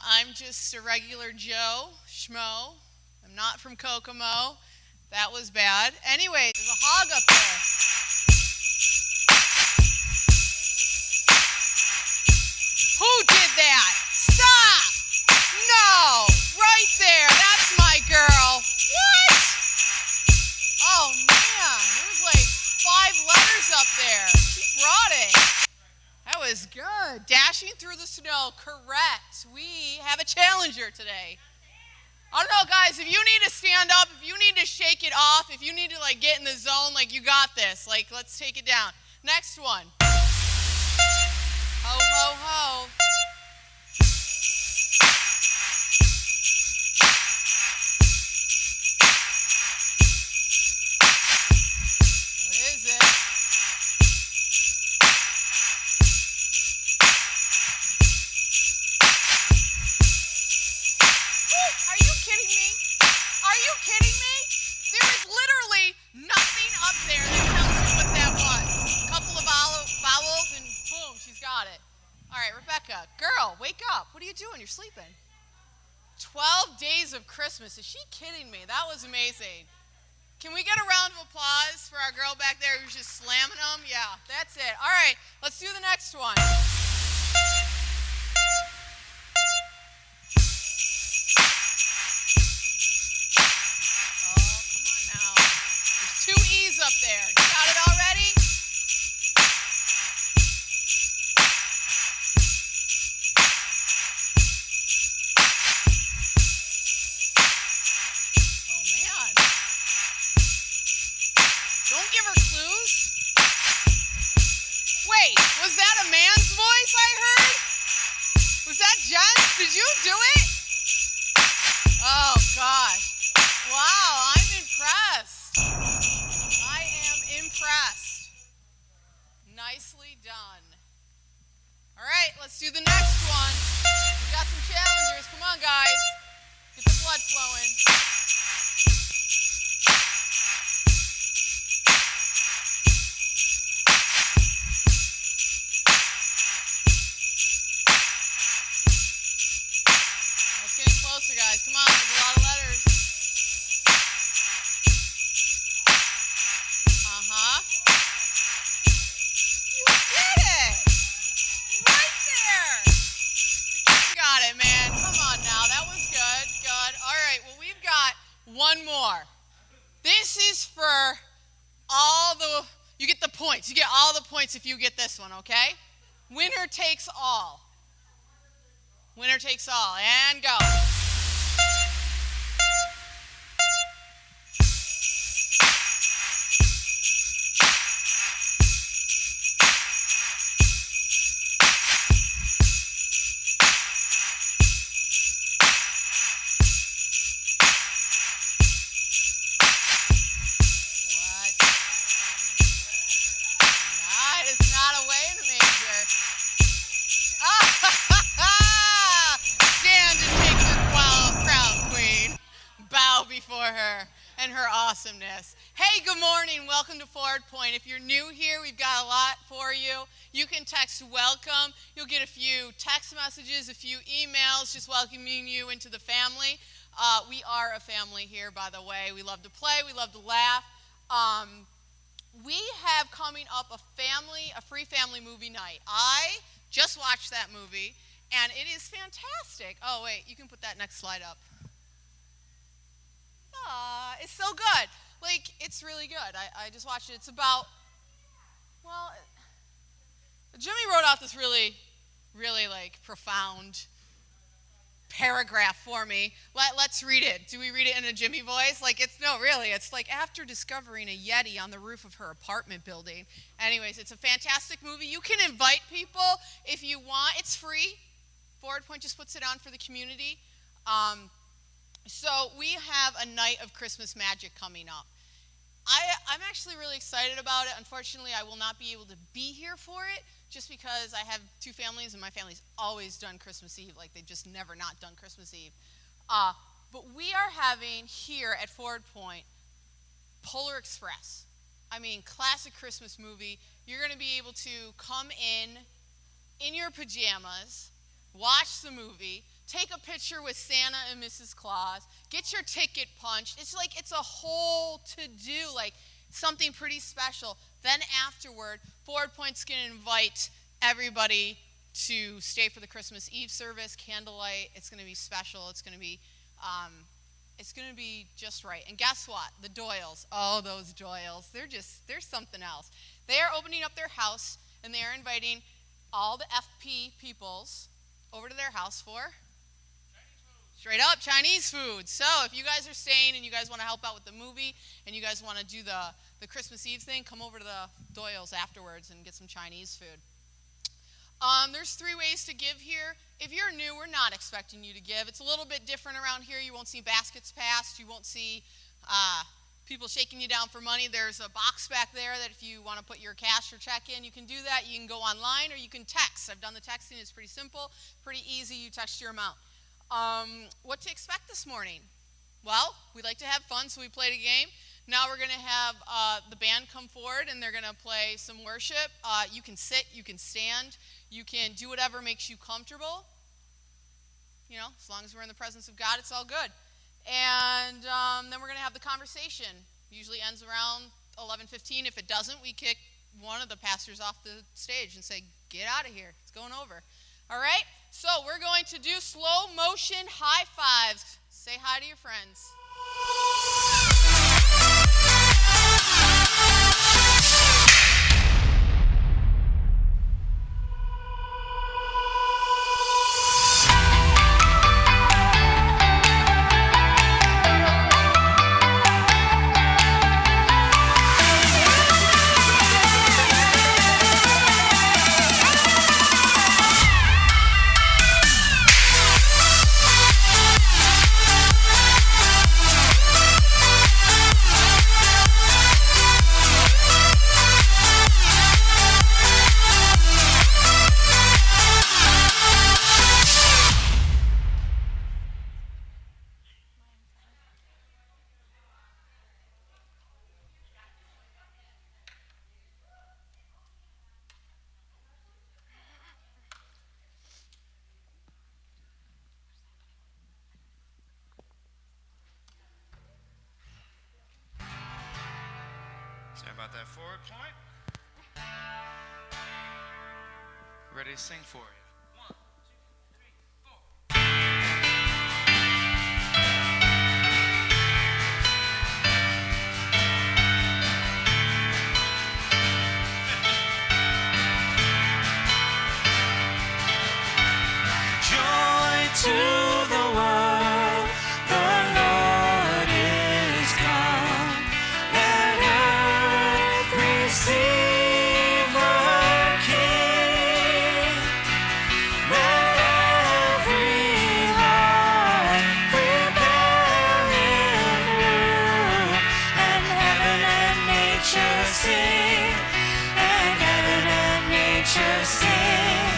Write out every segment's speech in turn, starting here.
I'm just a regular Joe Schmo. I'm not from Kokomo. That was bad. Anyway, there's a hog up there. Who did that? Stop! No! Right there. That's my girl. What? Oh, man. There's like 5 letters up there. She brought it. That was good. Dashing through the snow. Correct. We have a challenger today. I don't know, guys, if you need to stand up, if you need to shake it off, if you need to, get in the zone, you got this. Let's take it down. Next one. Ho, ho, ho. What is it? Are you kidding me? Are you kidding me? There is literally nothing up there that tells you what that was. A couple of vowels and boom, she's got it. All right, Rebecca, girl, wake up. What are you doing? You're sleeping. 12 days of Christmas. Is she kidding me? That was amazing. Can we get a round of applause for our girl back there who's just slamming them? Yeah, that's it. All right, let's do the next one. Oh, come on now. There's 2 E's up there. You got it already? Oh, man. Don't give her clues. Wait, was that a man's voice I heard? Was that Jen? Did you do it? Oh, gosh. Wow, I'm impressed. I am impressed. Nicely done. All right, let's do the next one. We got some challengers. Come on, guys. Get the blood flowing. Let's get closer, guys. Come on, there's a lot of letters. Uh-huh. You did it! Right there! The king got it, man. Come on now. That was good. Good. All right, well, we've got one more. This is for you get the points. You get all the points if you get this one, okay? Winner takes all. Winner takes all. And go. What? That is not a way in a manger. Stand and take your crown, queen. Bow before her and her awesomeness. Hey, good morning. Welcome to Forward Point. If you're new here, we've got a lot for you. You can text welcome. You'll get a few text messages, a few emails just welcoming you into the family. We are a family here, by the way. We love to play. We love to laugh. We have coming up a free family movie night. I just watched that movie, and it is fantastic. Oh, wait, you can put that next slide up. It's so good. It's really good. I just watched it. It's about, well, Jimmy wrote out this really, really, profound paragraph for me. Let's read it. Do we read it in a Jimmy voice? It's after discovering a Yeti on the roof of her apartment building. Anyways, it's a fantastic movie. You can invite people if you want. It's free. Forward Point just puts it on for the community. So we have a night of Christmas magic coming up. I'm actually really excited about it. Unfortunately, I will not be able to be here for it just because I have 2 families and my family's always done Christmas Eve. They've just never not done Christmas Eve. But we are having here at Forward Point Polar Express. Classic Christmas movie. You're going to be able to come in your pajamas watch the movie, take a picture with Santa and Mrs. Claus, get your ticket punched. It's like it's a whole to-do, like something pretty special. Then afterward, Forward Point's going to invite everybody to stay for the Christmas Eve service, candlelight. It's going to be special. It's going to be just right. And guess what? The Doyles. Oh, those Doyles. They're something else. They are opening up their house, and they are inviting all the FP peoples over to their house for straight up Chinese food. So if you guys are staying and you guys want to help out with the movie and you guys want to do the Christmas Eve thing, come over to the Doyles afterwards and get some Chinese food. There's 3 ways to give here. If you're new, we're not expecting you to give. It's a little bit different around here. You won't see baskets passed. You won't see people shaking you down for money. There's a box back there that if you want to put your cash or check in, you can do that. You can go online or you can text. I've done the texting. It's pretty simple, pretty easy. You text your amount. What to expect this morning? Well, we like to have fun, so we played a game. Now we're going to have the band come forward, and they're going to play some worship. You can sit, you can stand, you can do whatever makes you comfortable. You know, as long as we're in the presence of God, it's all good. And then we're going to have the conversation. Usually ends around 11:15. If it doesn't, we kick one of the pastors off the stage and say, get out of here. It's going over. All right? So we're going to do slow motion high fives. Say hi to your friends. Sorry about that. Forward Point. Ready to sing for you. 1, 2, 3, 4. Joy to the world, the Lord is come. Let earth receive her King. Let every heart prepare Him room, and heaven and nature sing, and heaven and nature sing,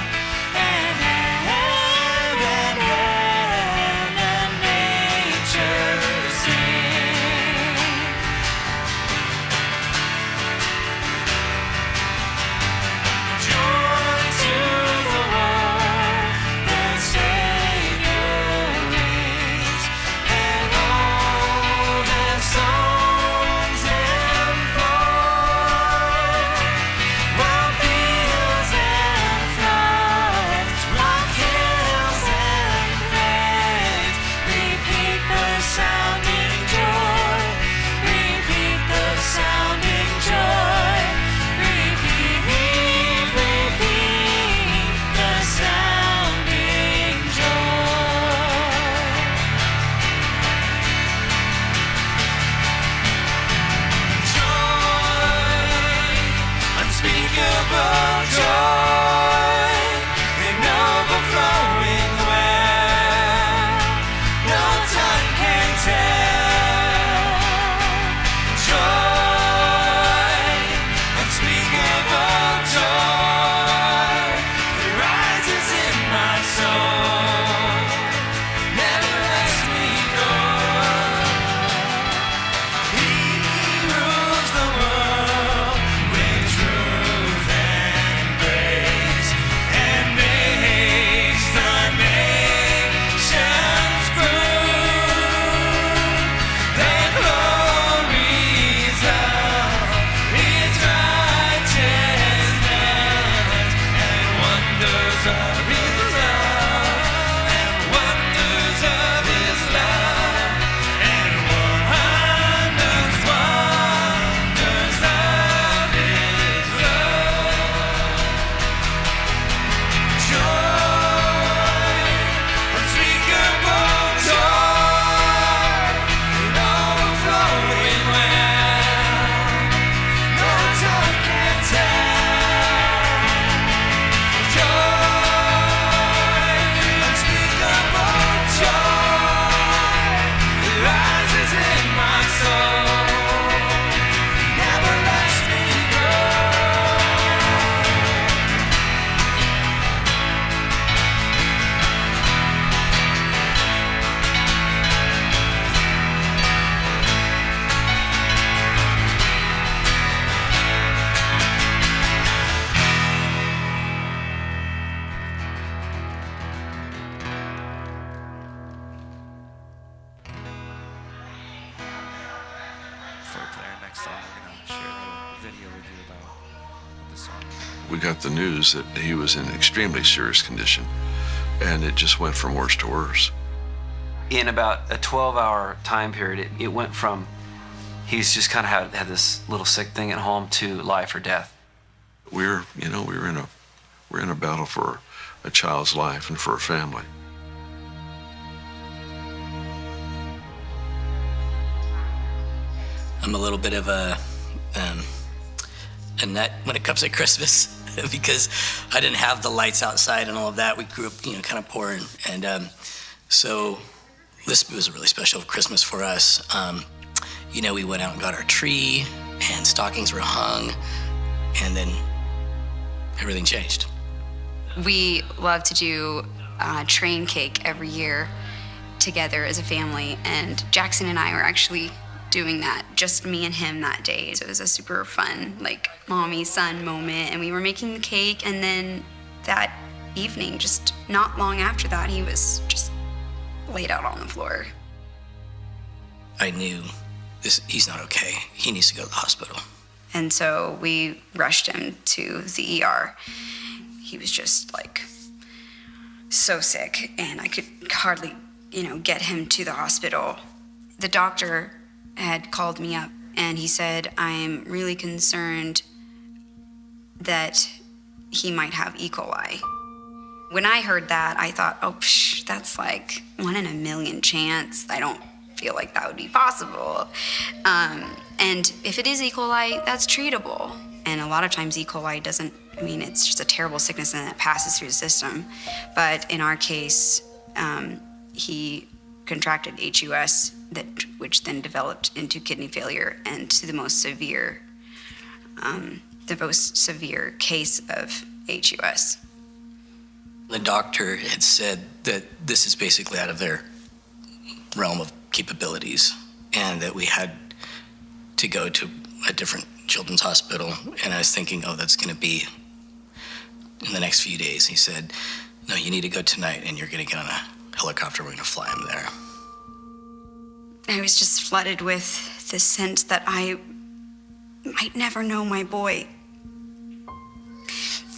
and heaven for a player. Next time we're going to share a little video with you about what the song is. We got the news that he was in extremely serious condition, and it just went from worse to worse. In about a 12-hour time period, it went from he's just kind of had this little sick thing at home to life or death. We're in a battle for a child's life and for a family. I'm a little bit of a nut when it comes to Christmas because I didn't have the lights outside and all of that. We grew up, kind of poor, and so this was a really special Christmas for us. We went out and got our tree, and stockings were hung, and then everything changed. We love to do train cake every year together as a family, and Jackson and I were actually doing that, just me and him that day. So it was a super fun, mommy son moment, and we were making the cake, and then that evening, just not long after that, he was just laid out on the floor. I knew he's not okay. He needs to go to the hospital. And so we rushed him to the ER. He was just so sick, and I could hardly, get him to the hospital. The doctor had called me up, and he said, I'm really concerned that he might have E. coli. When I heard that, I thought, that's 1 in a million chance. I don't feel like that would be possible. And if it is E. coli, that's treatable. And a lot of times E. coli doesn't, it's just a terrible sickness and it passes through the system. But in our case, he contracted HUS, which then developed into kidney failure and to the most severe case of HUS. The doctor had said that this is basically out of their realm of capabilities and that we had to go to a different children's hospital. And I was thinking, that's going to be in the next few days. He said, no, you need to go tonight, and you're going to get on a helicopter. We're going to fly him there. I was just flooded with the sense that I might never know my boy.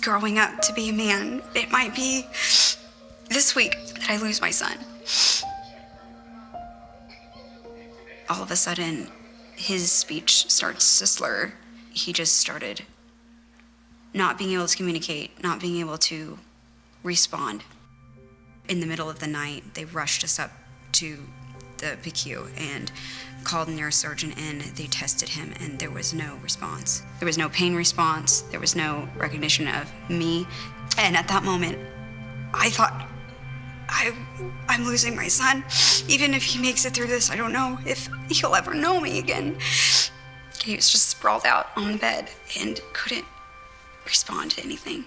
Growing up to be a man, it might be this week that I lose my son. All of a sudden, his speech starts to slur. He just started not being able to communicate, not being able to respond. In the middle of the night, they rushed us up to the PICU and called a neurosurgeon in. They tested him, and there was no response. There was no pain response. There was no recognition of me. And at that moment, I thought, I'm losing my son. Even if he makes it through this, I don't know if he'll ever know me again. He was just sprawled out on the bed and couldn't respond to anything.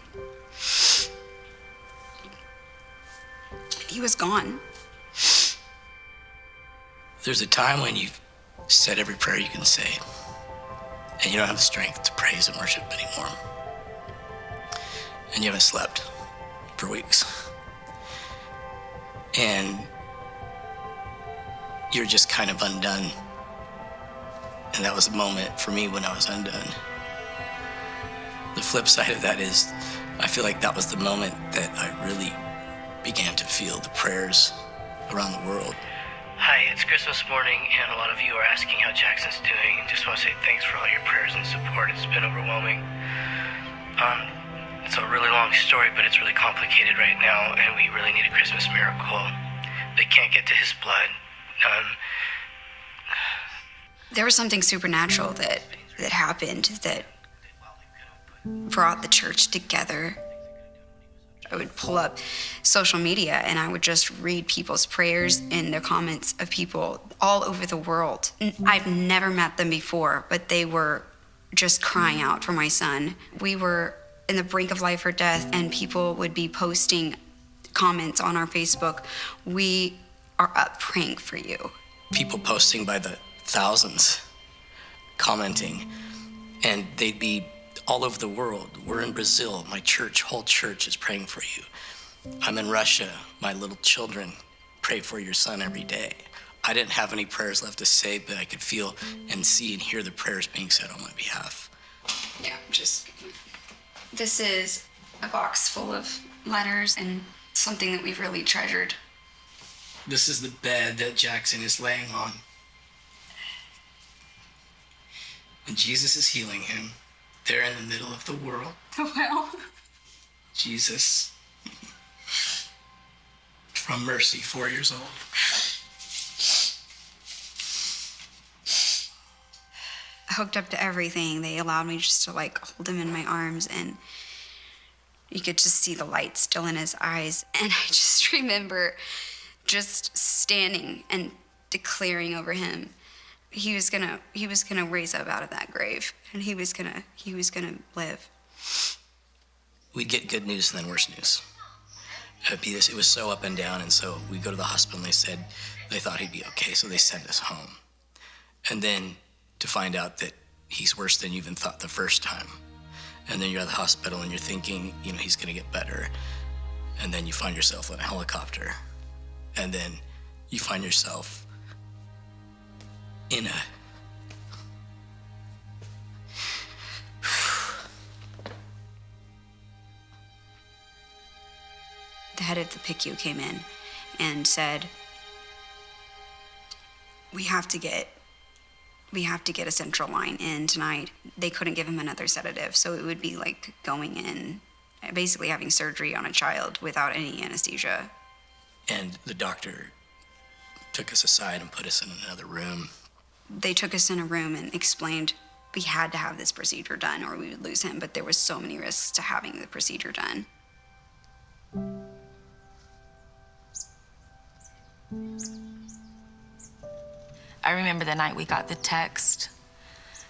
He was gone. There's a time when you've said every prayer you can say, and you don't have the strength to praise and worship anymore. And you haven't slept for weeks. And you're just kind of undone. And that was the moment for me when I was undone. The flip side of that is, I feel like that was the moment that I really began to feel the prayers around the world. Hi, it's Christmas morning, and a lot of you are asking how Jackson's doing, and just want to say thanks for all your prayers and support. It's been overwhelming. It's a really long story, but it's really complicated right now, and we really need a Christmas miracle. They can't get to his blood. There was something supernatural that happened that brought the church together. I would pull up social media and I would just read people's prayers and the comments of people all over the world. I've never met them before, but they were just crying out for my son. We were in the brink of life or death, and people would be posting comments on our Facebook. We are up praying for you. People posting by the thousands, commenting, and they'd be all over the world. We're in Brazil, my whole church is praying for you. I'm in Russia, my little children pray for your son every day. I didn't have any prayers left to say, but I could feel and see and hear the prayers being said on my behalf. Yeah, this is a box full of letters and something that we've really treasured. This is the bed that Jackson is laying on. And Jesus is healing him there in the middle of the world. Well, Jesus, from Mercy, 4 years old. hooked up to everything. They allowed me just to like hold him in my arms, and you could just see the light still in his eyes. And I just remember just standing and declaring over him he was gonna raise up out of that grave, and he was gonna live. We'd get good news and then worse news. It was so up and down, and so we go to the hospital and they said they thought he'd be okay, so they sent us home. And then to find out that he's worse than you even thought the first time. And then you're at the hospital and you're thinking, he's gonna get better. And then you find yourself in a helicopter. And then you find yourself in a... The head of the PICU came in and said, we have to get a central line in tonight. They couldn't give him another sedative, so it would be like going in, basically having surgery on a child without any anesthesia. And the doctor took us aside and put us in another room. They took us in a room and explained we had to have this procedure done or we would lose him, but there was so many risks to having the procedure done. I remember the night we got the text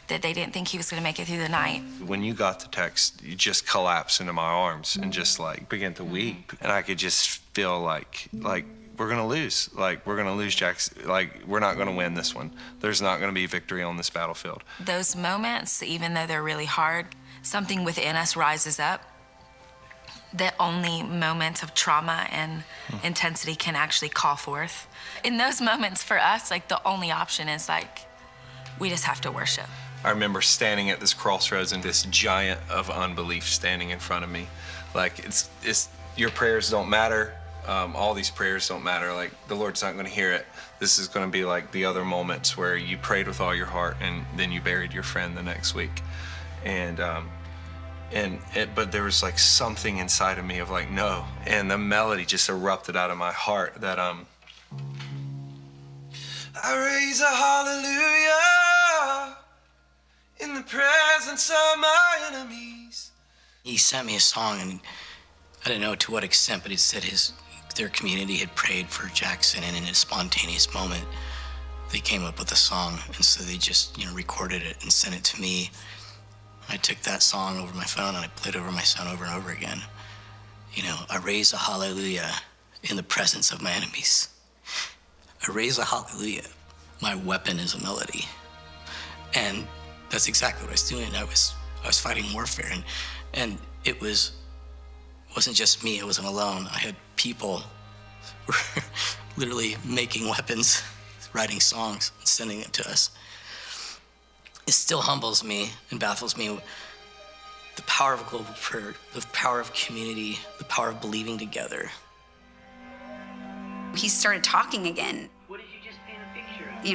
that they didn't think he was going to make it through the night. When you got the text, you just collapsed into my arms and just like began to weep. And I could just feel like we're going to lose. Like we're going to lose Jackson. Like we're not going to win this one. There's not going to be victory on this battlefield. Those moments, even though they're really hard, something within us rises up that only moments of trauma and intensity can actually call forth. In those moments for us, like the only option is like, we just have to worship. I remember standing at this crossroads and this giant of unbelief standing in front of me. Like it's your prayers don't matter. All these prayers don't matter. Like the Lord's not going to hear it. This is going to be like the other moments where you prayed with all your heart and then you buried your friend the next week. But there was like something inside of me of like, no. And the melody just erupted out of my heart that I raise a hallelujah in the presence of my enemies. He sent me a song, and I don't know to what extent, but it said their community had prayed for Jackson, and in a spontaneous moment, they came up with a song, and so they just recorded it and sent it to me. I took that song over my phone and I played it over my son over and over again. I raise a hallelujah in the presence of my enemies. I raise a hallelujah. My weapon is a melody. And that's exactly what I was doing. I was fighting warfare, and it wasn't just me, I wasn't alone. I had people who were literally making weapons, writing songs, and sending them to us. It still humbles me and baffles me. The power of global prayer, the power of community, the power of believing together. He started talking again. What did you just paint a picture of?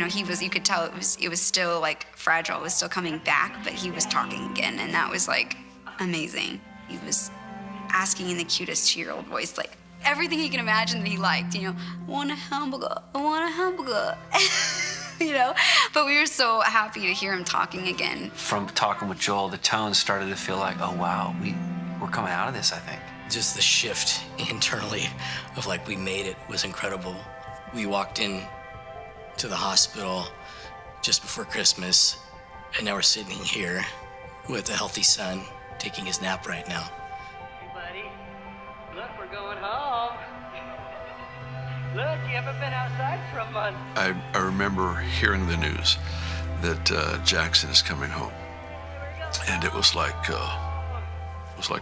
You could tell it was still like fragile, it was still coming back, but he was talking again, and that was like amazing. He was asking in the cutest 2-year-old voice, like everything he can imagine that he liked, I want a hamburger, I want a hamburger. But we were so happy to hear him talking again. From talking with Joel, the tone started to feel like, oh wow, we're coming out of this, I think. Just the shift internally of like we made it was incredible. We walked in to the hospital just before Christmas, and now we're sitting here with a healthy son taking his nap right now. Hey, buddy. Look, we're going home. Look, you haven't been outside for a month. I remember hearing the news that Jackson is coming home, and it was like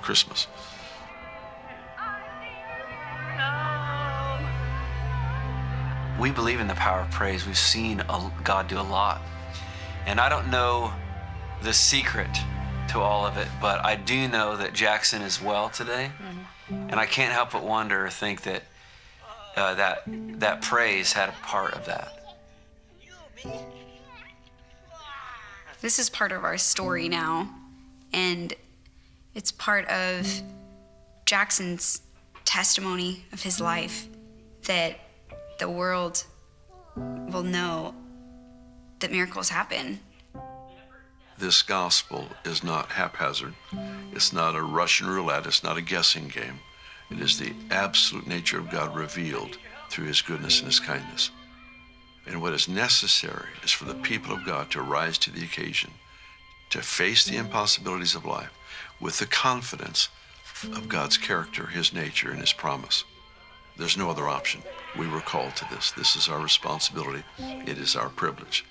Christmas. We believe in the power of praise. We've seen God do a lot. And I don't know the secret to all of it, but I do know that Jackson is well today. And I can't help but wonder or think that that praise had a part of that. This is part of our story now, and it's part of Jackson's testimony of his life, that the world will know that miracles happen. This gospel is not haphazard. It's not a Russian roulette. It's not a guessing game. It is the absolute nature of God revealed through his goodness and his kindness. And what is necessary is for the people of God to rise to the occasion, to face the impossibilities of life with the confidence of God's character, his nature, and his promise. There's no other option. We were called to this. This is our responsibility. It is our privilege.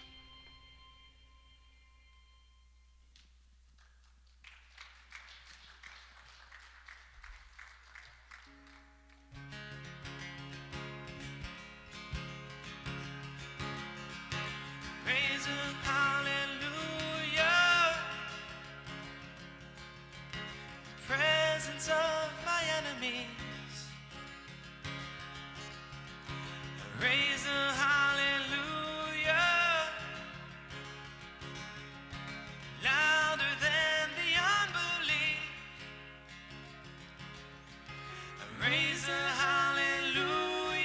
Praise Him, hallelujah. Presence of my enemies. Raise a hallelujah. Louder than the unbelief. Raise a hallelujah.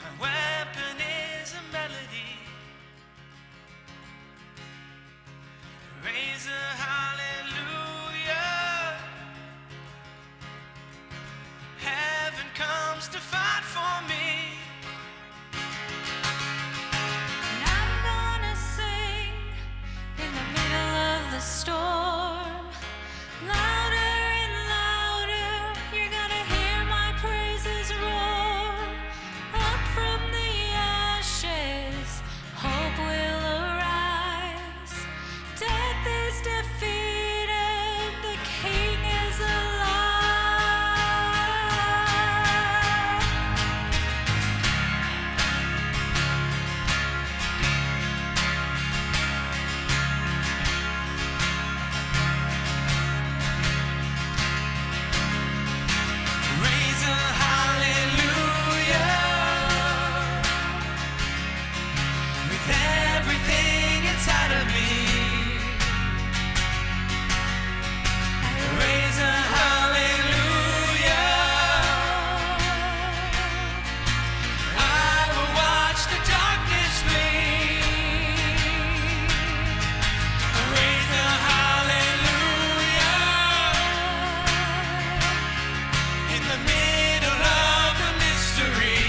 My weapon is a melody. Raise a hallelujah. Heaven comes to fight for me. And I'm gonna sing in the middle of the storm. Louder and louder, you're gonna hear my praises roar. Up from the ashes, hope will arise. Death is defeated, the King is alive. Raise a hallelujah. With everything inside of me. Raise a hallelujah. I will watch the darkness flee. Raise a hallelujah. In the middle of the mystery.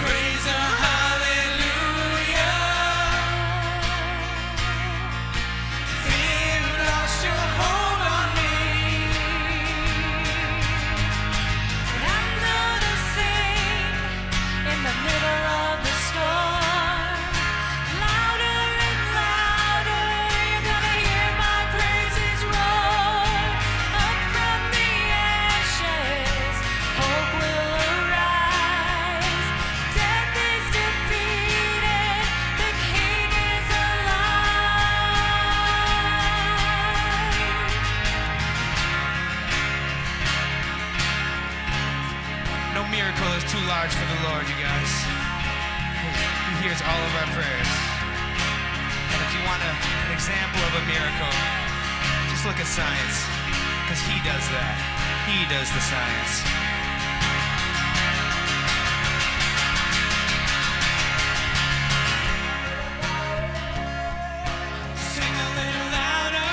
Raise a hallelujah. Fear lost your hold on me. And I'm gonna sing in the middle of the storm. Louder and louder, you're gonna hear my praises roar. Up from the ashes, hope will arise. Death is defeated, the King is alive. No miracle is too large for the Lord, you guys. He hears all of our prayers. And if you want an example of a miracle, just look at science, because He does that. He does the science. Sing a little louder.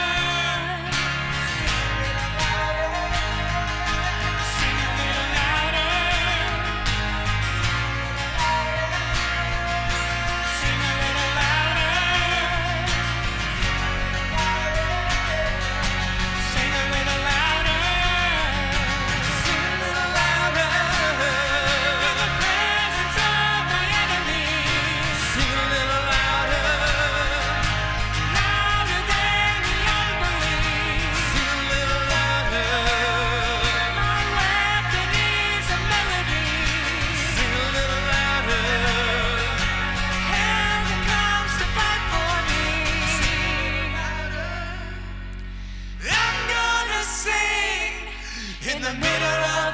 Sing a little louder. Sing a little louder. Sing a little louder. Sing a little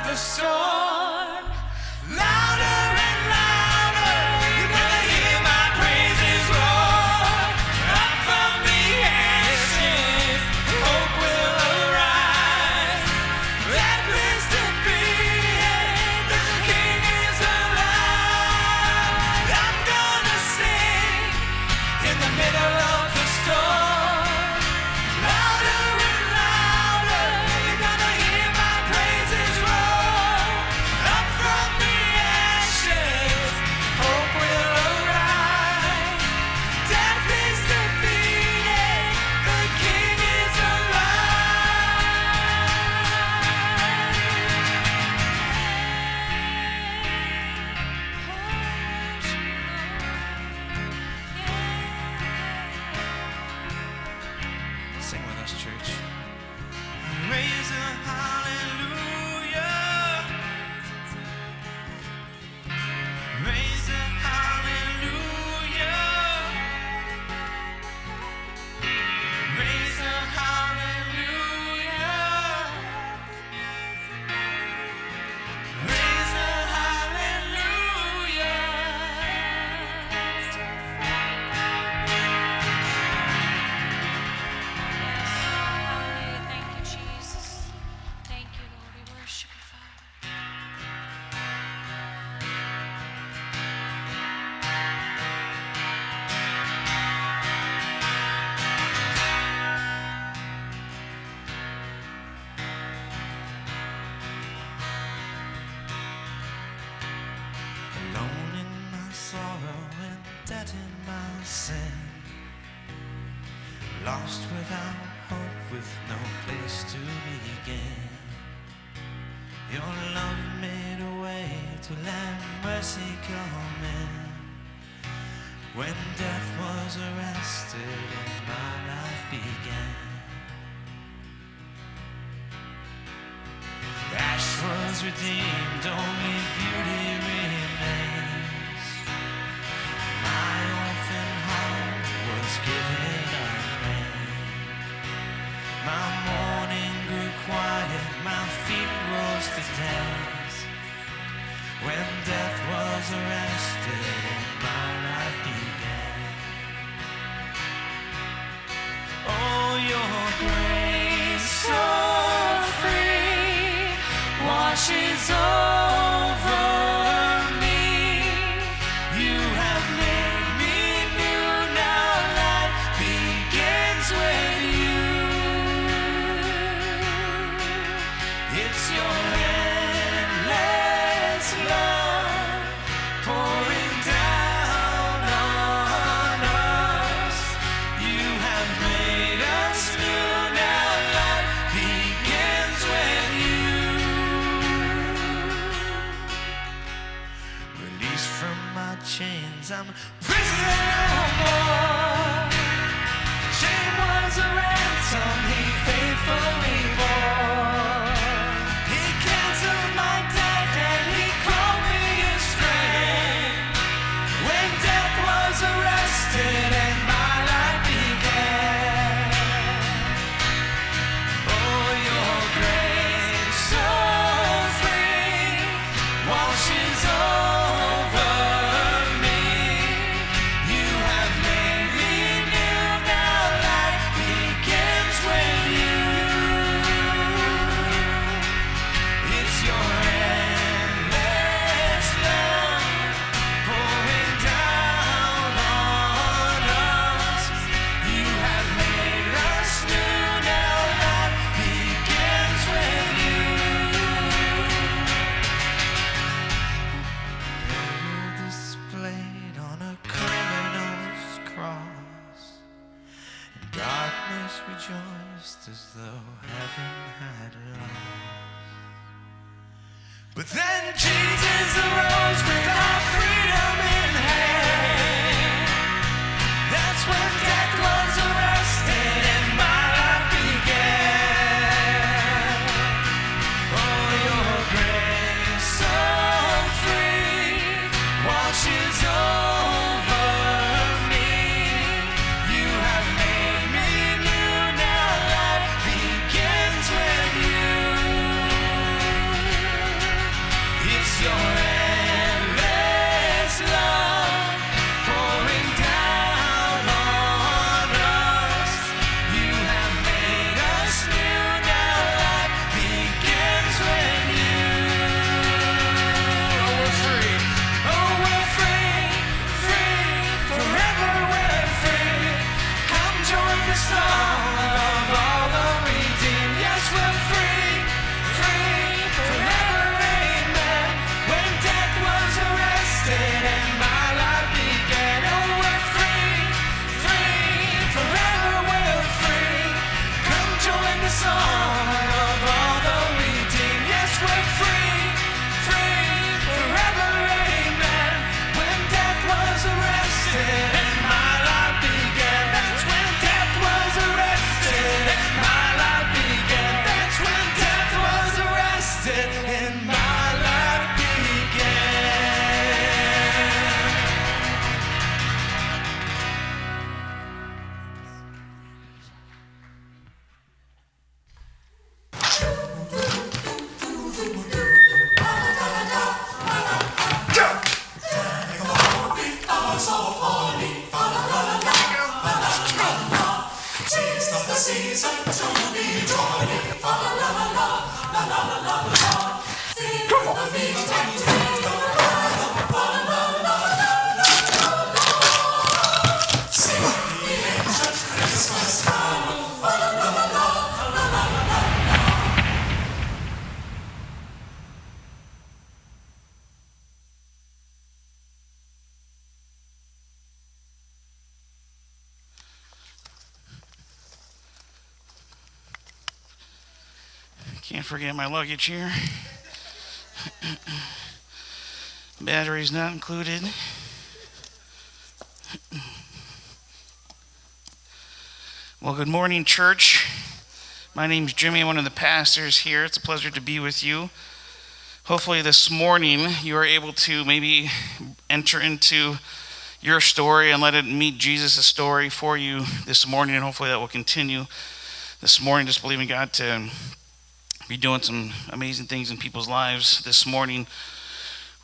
the storm. Louder and louder, you're gonna hear my praises roar. Up from the ashes, hope will arise. Death is defeated, the King is alive. I'm gonna sing in the middle of the storm. Louder and louder, you're gonna hear my praises roar. Up from the ashes, hope will arise. Death is defeated, the King is alive. Sing with us, church. Raise a hallelujah. Raise a hallelujah. Raise a hallelujah. Raise a hallelujah. Thank you, Jesus. Thank you, Lord. We worship you, Father. Alone in my sorrow and dead in my sin. Lost without hope, with no place to begin. Your love made a way to let mercy come in. When death was arrested and my life began. Ash was redeemed, only beauty remains. My orphan heart was given a name. My mourning grew quiet, my feet rose to dance. When death was arrested and my life began. Oh, your grace so free washes over me. You have made me new, now life begins with you. It's your endless love pouring down on us. You have made us new, now life begins with you. Released from my chains, I'm a prisoner no more. Shame was a ransom he faithfully bore. He canceled my debt and he called me his friend. When death was arrested and my life began. Oh, your grace so free washes over me. You have made me new, now life begins with you. It's your endless love pouring down on us. You have made us new, now life begins with you. They were displayed on a criminal's cross, and darkness rejoiced as though heaven had lost. But then Jesus arose with our freedom in hand. That's when death was arrested and my life began. Oh, your grace so free washes over me. You have made me new, now life begins with you. Can't forget my luggage here. Batteries not included. Well, good morning, church. My name's Jimmy. I'm one of the pastors here. It's a pleasure to be with you. Hopefully this morning you are able to maybe enter into your story and let it meet Jesus' story for you this morning, and hopefully that will continue this morning. Just believing God to be doing some amazing things in people's lives this morning.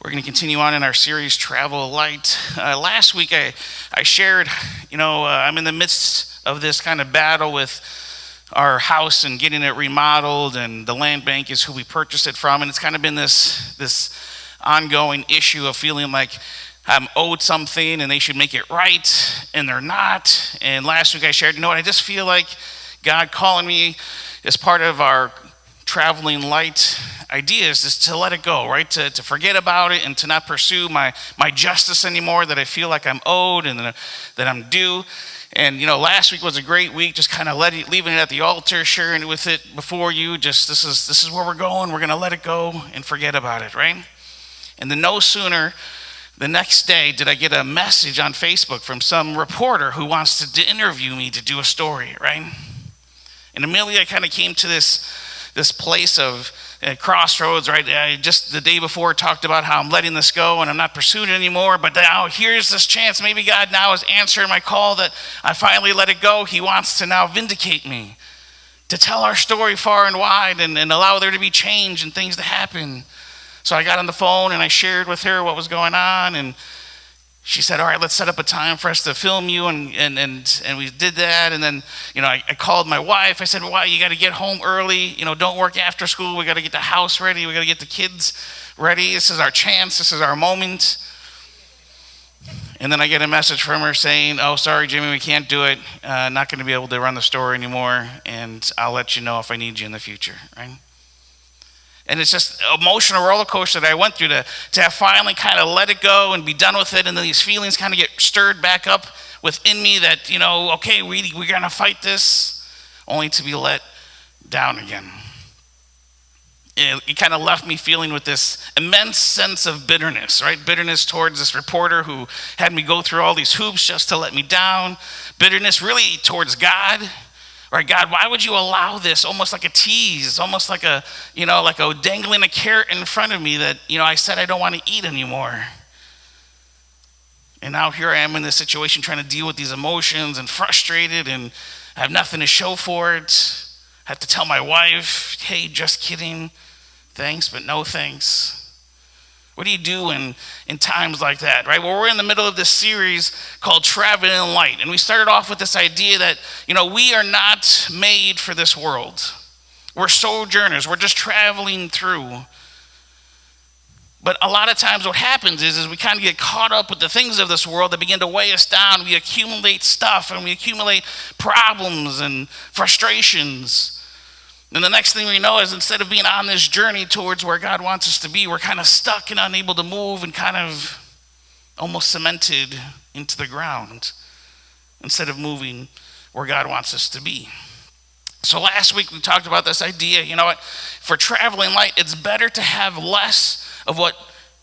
We're going to continue on in our series, Travel Light. Last week I shared, I'm in the midst of this kind of battle with our house and getting it remodeled, and the land bank is who we purchased it from, and it's kind of been this ongoing issue of feeling like I'm owed something and they should make it right, and they're not. And last week I shared, I just feel like God calling me as part of our traveling light ideas is to let it go, right? To forget about it and to not pursue my justice anymore that I feel like I'm owed and that I'm due. And last week was a great week, just kind of leaving it at the altar, sharing with it before you. Just this is where we're going. We're gonna let it go and forget about it, right? And then no sooner the next day did I get a message on Facebook from some reporter who wants to interview me to do a story, right? And immediately I kind of came to this place of crossroads, right? Just the day before talked about how I'm letting this go and I'm not pursuing it anymore, but now here's this chance. Maybe God now is answering my call that I finally let it go. He wants to now vindicate me, to tell our story far and wide and allow there to be change and things to happen. So I got on the phone and I shared with her what was going on, and she said, all right, let's set up a time for us to film you, and we did that. And then, I called my wife. I said, well, you got to get home early. Don't work after school. We got to get the house ready. We got to get the kids ready. This is our chance. This is our moment. And then I get a message from her saying, oh, sorry, Jimmy, we can't do it. Not going to be able to run the store anymore, and I'll let you know if I need you in the future, right? And it's just an emotional roller coaster that I went through to have finally kind of let it go and be done with it. And then these feelings kind of get stirred back up within me that, okay, we're going to fight this, only to be let down again. It kind of left me feeling with this immense sense of bitterness, right? Bitterness towards this reporter who had me go through all these hoops just to let me down. Bitterness really towards God. Right, God, why would you allow this? Almost like a tease, almost like a dangling a carrot in front of me that, I said I don't want to eat anymore. And now here I am in this situation trying to deal with these emotions and frustrated, and I have nothing to show for it. I have to tell my wife, hey, just kidding. Thanks, but no thanks. What do you do in times like that, right? Well, we're in the middle of this series called Traveling Light, and we started off with this idea that, we are not made for this world. We're sojourners. We're just traveling through. But a lot of times what happens is we kind of get caught up with the things of this world that begin to weigh us down. We accumulate stuff, and we accumulate problems and frustrations. And the next thing we know is instead of being on this journey towards where God wants us to be, we're kind of stuck and unable to move and kind of almost cemented into the ground instead of moving where God wants us to be. So last week we talked about this idea, for traveling light, it's better to have less of what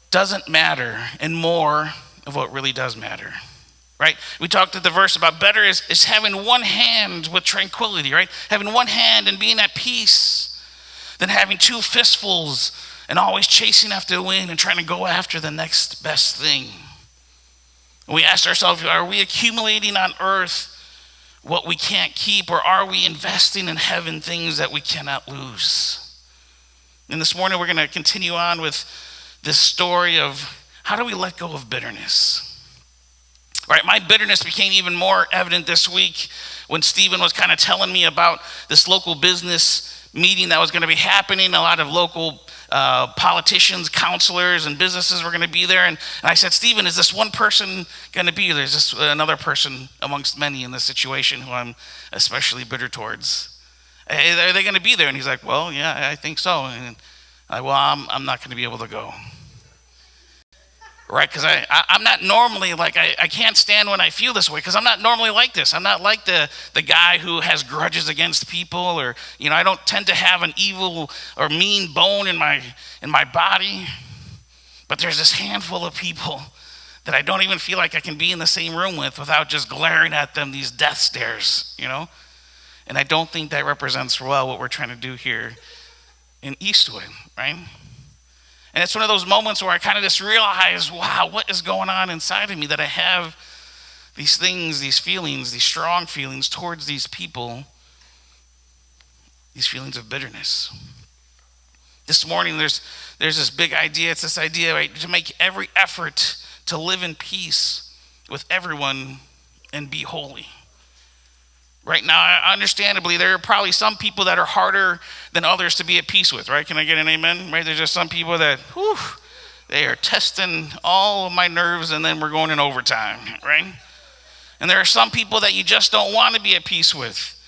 doesn't matter and more of what really does matter. Right? We talked at the verse about better is having one hand with tranquility, right? Having one hand and being at peace than having two fistfuls and always chasing after the wind and trying to go after the next best thing. And we asked ourselves, are we accumulating on earth what we can't keep, or are we investing in heaven things that we cannot lose? And this morning we're going to continue on with this story of how do we let go of bitterness? Right, my bitterness became even more evident this week when Stephen was kind of telling me about this local business meeting that was going to be happening. A lot of local politicians, counselors, and businesses were going to be there. And I said, Stephen, is this one person going to be there? Is this another person amongst many in this situation who I'm especially bitter towards? Are they going to be there? And he's like, well, yeah, I think so. And I'm not going to be able to go. right? Because I'm not normally like, I can't stand when I feel this way because I'm not normally like this. I'm not like the guy who has grudges against people, or, I don't tend to have an evil or mean bone in my body. But there's this handful of people that I don't even feel like I can be in the same room with without just glaring at them these death stares, And I don't think that represents well what we're trying to do here in Eastwood, right? And it's one of those moments where I kind of just realize, wow, what is going on inside of me that I have these things, these feelings, these strong feelings towards these people, these feelings of bitterness. This morning, there's this big idea. It's this idea, right, to make every effort to live in peace with everyone and be holy. Right now, understandably, there are probably some people that are harder than others to be at peace with, right? Can I get an amen? Right? There's just some people that, they are testing all of my nerves, and then we're going in overtime, right? And there are some people that you just don't want to be at peace with,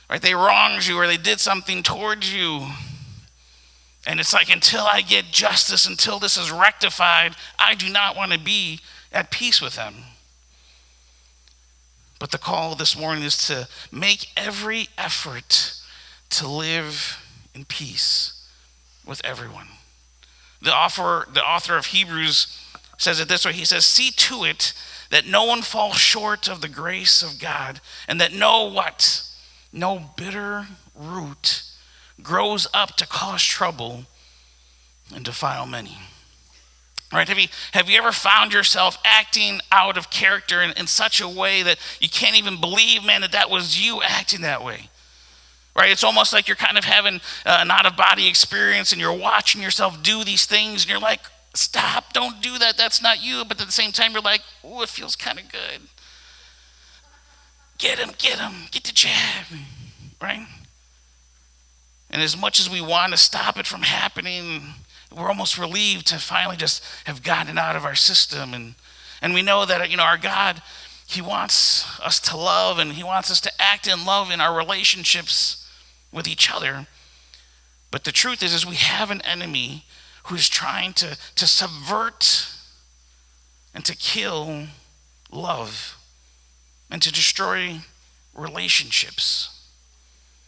right? They wronged you or they did something towards you. And it's like, until I get justice, until this is rectified, I do not want to be at peace with them. But the call this morning is to make every effort to live in peace with everyone. The author of Hebrews says it this way. He says, see to it that no one falls short of the grace of God, and that no bitter root grows up to cause trouble and defile many. Right? Have you ever found yourself acting out of character in such a way that you can't even believe, man, that was you acting that way? Right? It's almost like you're kind of having an out-of-body experience, and you're watching yourself do these things, and you're like, stop, don't do that, that's not you. But at the same time, you're like, oh, it feels kind of good. Get him, get the jab, right? And as much as we want to stop it from happening, we're almost relieved to finally just have gotten out of our system. And we know that, our God, he wants us to love, and he wants us to act in love in our relationships with each other. But the truth is we have an enemy who's trying to subvert and to kill love and to destroy relationships.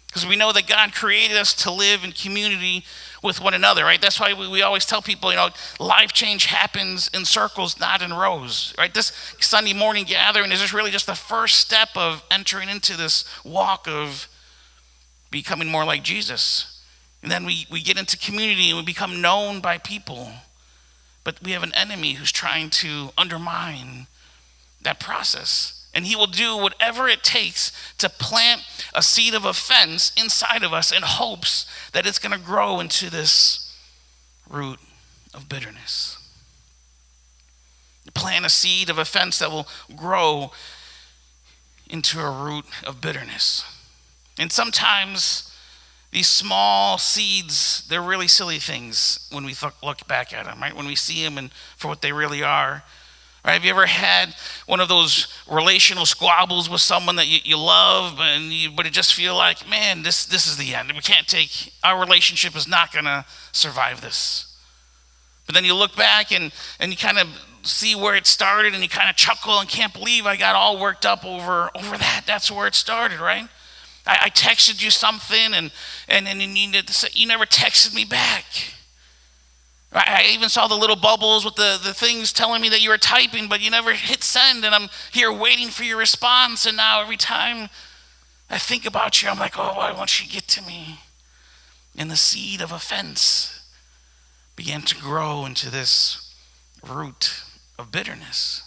Because we know that God created us to live in community with one another, right? That's why we always tell people, life change happens in circles, not in rows, right? This Sunday morning gathering is just really just the first step of entering into this walk of becoming more like Jesus. And then we get into community and we become known by people. But we have an enemy who's trying to undermine that process. And he will do whatever it takes to plant a seed of offense inside of us in hopes that it's going to grow into this root of bitterness. Plant a seed of offense that will grow into a root of bitterness. And sometimes these small seeds, they're really silly things when we look back at them, right? When we see them and for what they really are. Right? Have you ever had one of those relational squabbles with someone that you love, but it just feel like, man, this is the end. Our relationship is not going to survive this. But then you look back and you kind of see where it started, and you kind of chuckle and can't believe I got all worked up over that. That's where it started, right? I texted you something, and you never texted me back. I even saw the little bubbles with the things telling me that you were typing, but you never hit send, and I'm here waiting for your response, and now every time I think about you, I'm like, oh, why won't you get to me? And the seed of offense began to grow into this root of bitterness.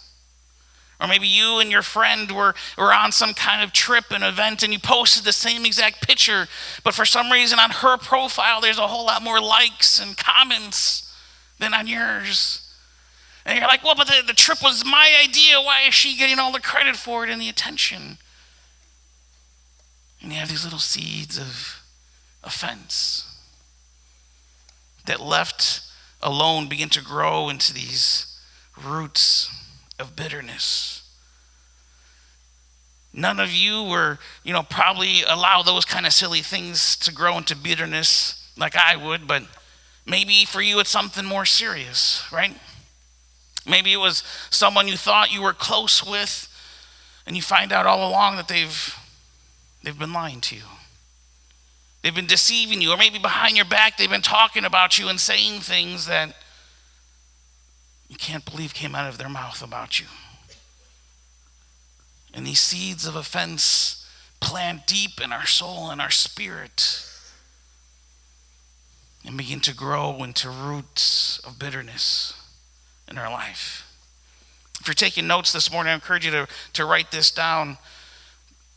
Or maybe you and your friend were on some kind of trip, an event, and you posted the same exact picture, but for some reason on her profile, there's a whole lot more likes and comments than on yours. And you're like, well, but the trip was my idea. Why is she getting all the credit for it and the attention? And you have these little seeds of offense that left alone begin to grow into these roots of bitterness. None of you were, probably allow those kind of silly things to grow into bitterness like I would, but maybe for you it's something more serious, right? Maybe it was someone you thought you were close with, and you find out all along that they've been lying to you. They've been deceiving you, or maybe behind your back they've been talking about you and saying things that you can't believe came out of their mouth about you. And these seeds of offense plant deep in our soul and our spirit and begin to grow into roots of bitterness in our life. If you're taking notes this morning, I encourage you to write this down.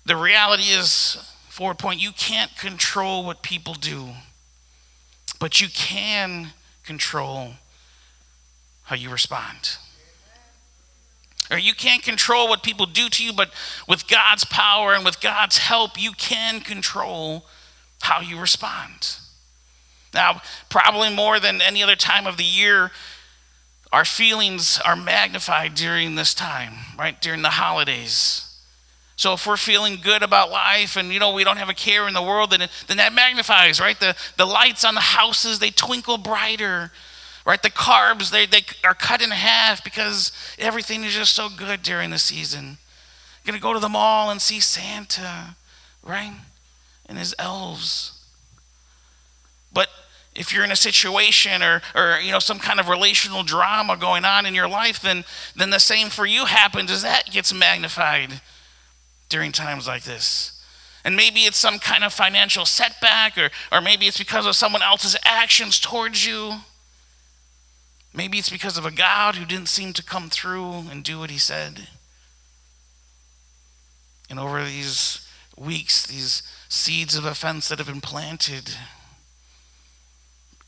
The reality is, forward point, you can't control what people do, but you can control how you respond. Or you can't control what people do to you, but with God's power and with God's help, you can control how you respond. Now, probably more than any other time of the year, our feelings are magnified during this time, right? During the holidays. So if we're feeling good about life and, we don't have a care in the world, then that magnifies, right? The lights on the houses, they twinkle brighter, right? The carbs, they are cut in half because everything is just so good during the season. You're going to go to the mall and see Santa, right? And his elves. But if you're in a situation or some kind of relational drama going on in your life, then the same for you happens as that gets magnified during times like this. And maybe it's some kind of financial setback, or maybe it's because of someone else's actions towards you. Maybe it's because of a God who didn't seem to come through and do what he said. And over these weeks, these seeds of offense that have been planted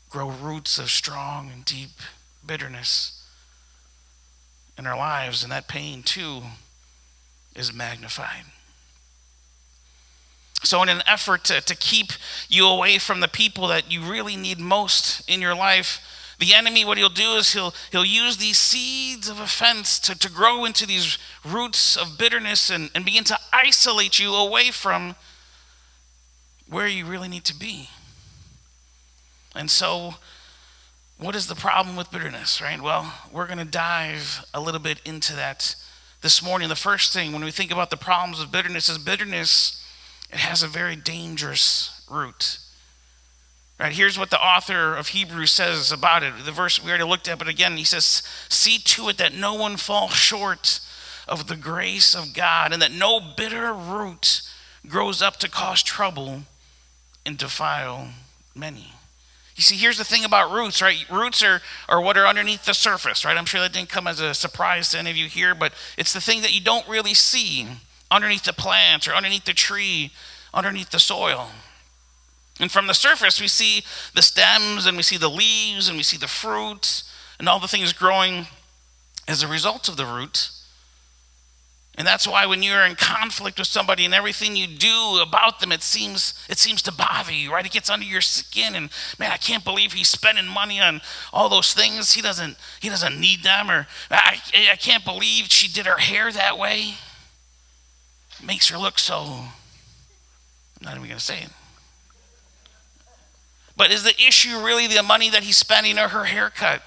grow roots of strong and deep bitterness in our lives, and that pain too is magnified. So in an effort to keep you away from the people that you really need most in your life, the enemy, what he'll do is he'll use these seeds of offense to grow into these roots of bitterness and begin to isolate you away from where you really need to be. And so, what is the problem with bitterness, right? Well, we're going to dive a little bit into that this morning. The first thing, when we think about the problems of bitterness, is bitterness, it has a very dangerous root. Right, here's what the author of Hebrews says about it. The verse we already looked at, but again, he says, see to it that no one falls short of the grace of God, and that no bitter root grows up to cause trouble and defile many. You see, here's the thing about roots, right? Roots are what are underneath the surface, right? I'm sure that didn't come as a surprise to any of you here, but it's the thing that you don't really see underneath the plant or underneath the tree, underneath the soil. And from the surface, we see the stems and we see the leaves and we see the fruit and all the things growing as a result of the root. And that's why when you're in conflict with somebody and everything you do about them, it seems to bother you, right? It gets under your skin, and man, I can't believe he's spending money on all those things. He doesn't need them, or I can't believe she did her hair that way. It makes her look so, I'm not even going to say it. But is the issue really the money that he's spending or her haircut?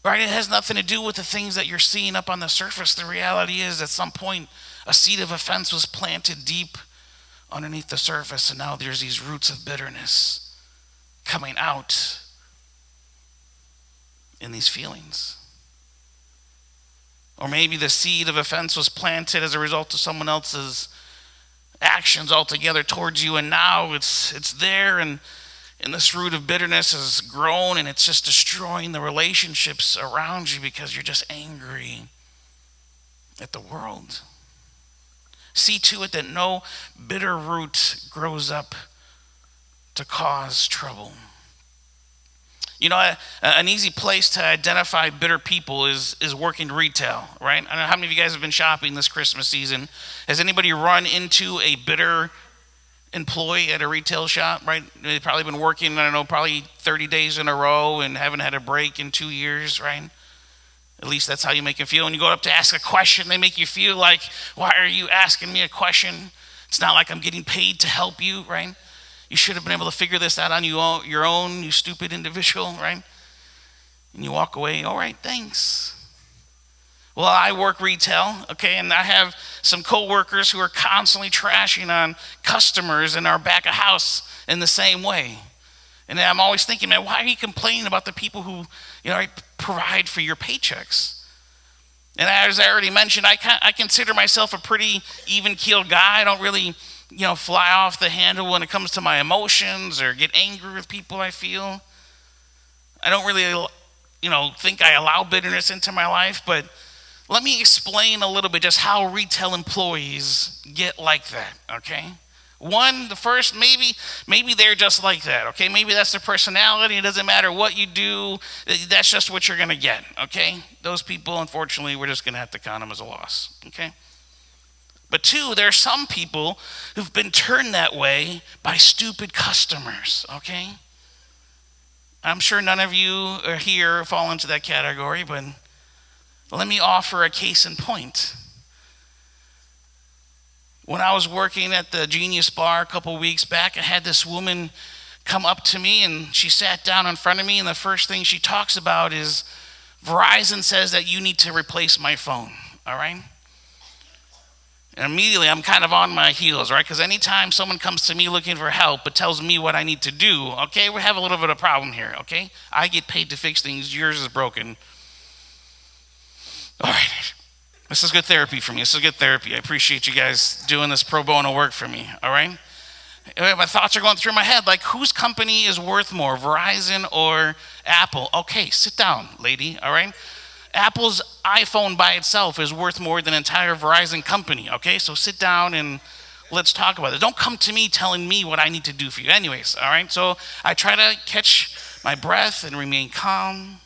Right? It has nothing to do with the things that you're seeing up on the surface. The reality is, at some point, a seed of offense was planted deep underneath the surface, and now there's these roots of bitterness coming out in these feelings. Or maybe the seed of offense was planted as a result of someone else's actions altogether towards you, and now it's there, and this root of bitterness has grown, and it's just destroying the relationships around you because you're just angry at the world. See to it that no bitter root grows up to cause trouble. You know, an easy place to identify bitter people is working retail, right? I don't know how many of you guys have been shopping this Christmas season. Has anybody run into a bitter employee at a retail shop, right? They've probably been working, probably 30 days in a row and haven't had a break in 2 years, right? At least that's how you make them feel. When you go up to ask a question, they make you feel like, why are you asking me a question? It's not like I'm getting paid to help you, right? You should have been able to figure this out on your own, you stupid individual, right? And you walk away, all right, thanks. Well, I work retail, okay, and I have some coworkers who are constantly trashing on customers in our back of house in the same way. And I'm always thinking, man, why are you complaining about the people who, provide for your paychecks? And as I already mentioned, I consider myself a pretty even-keeled guy. I don't really, fly off the handle when it comes to my emotions or get angry with people I feel. I don't really, think I allow bitterness into my life, but let me explain a little bit just how retail employees get like that, okay? One, the first, maybe they're just like that, okay? Maybe that's their personality. It doesn't matter what you do. That's just what you're going to get, okay? Those people, unfortunately, we're just going to have to count them as a loss, okay? But two, there are some people who've been turned that way by stupid customers, okay? I'm sure none of you are here fall into that category, but let me offer a case in point. When I was working at the Genius Bar a couple weeks back, I had this woman come up to me and she sat down in front of me, and the first thing she talks about is, Verizon says that you need to replace my phone, all right? And immediately I'm kind of on my heels, right? Because anytime someone comes to me looking for help but tells me what I need to do, okay, we have a little bit of a problem here, okay? I get paid to fix things. Yours is broken. All right. This is good therapy for me. This is good therapy. I appreciate you guys doing this pro bono work for me, all right? My thoughts are going through my head, like, whose company is worth more, Verizon or Apple? Okay, sit down, lady, all right? Apple's iPhone by itself is worth more than an entire Verizon company, okay? So sit down and let's talk about it. Don't come to me telling me what I need to do for you. Anyways, all right? So I try to catch my breath and remain calm.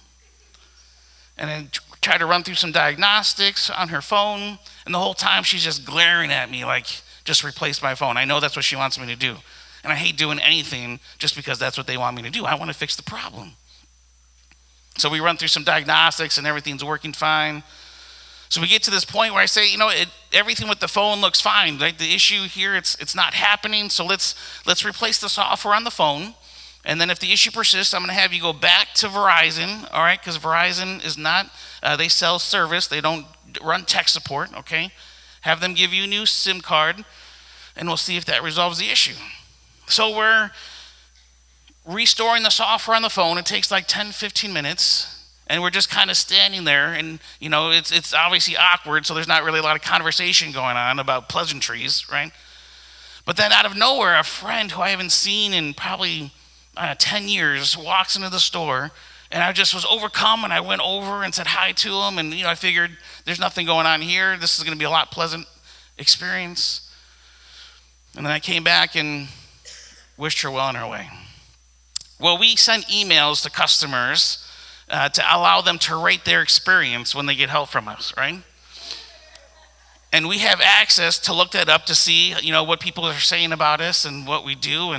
And then try to run through some diagnostics on her phone. And the whole time she's just glaring at me like, just replace my phone. I know that's what she wants me to do. And I hate doing anything just because that's what they want me to do. I want to fix the problem. So we run through some diagnostics and everything's working fine. So we get to this point where I say, everything with the phone looks fine. Right? The issue here, it's not happening. So let's replace the software on the phone. And then if the issue persists, I'm going to have you go back to Verizon, all right? Because Verizon is not, they sell service. They don't run tech support, okay? Have them give you a new SIM card, and we'll see if that resolves the issue. So we're restoring the software on the phone. It takes like 10, 15 minutes, and we're just kind of standing there, and, it's obviously awkward, so there's not really a lot of conversation going on about pleasantries, right? But then out of nowhere, a friend who I haven't seen in probably 10 years walks into the store, and I just was overcome, and I went over and said hi to him, and I figured there's nothing going on here. This is going to be a lot pleasant experience. And then I came back and wished her well on her way. Well, we send emails to customers to allow them to rate their experience when they get help from us, right? And we have access to look that up to see, what people are saying about us and what we do.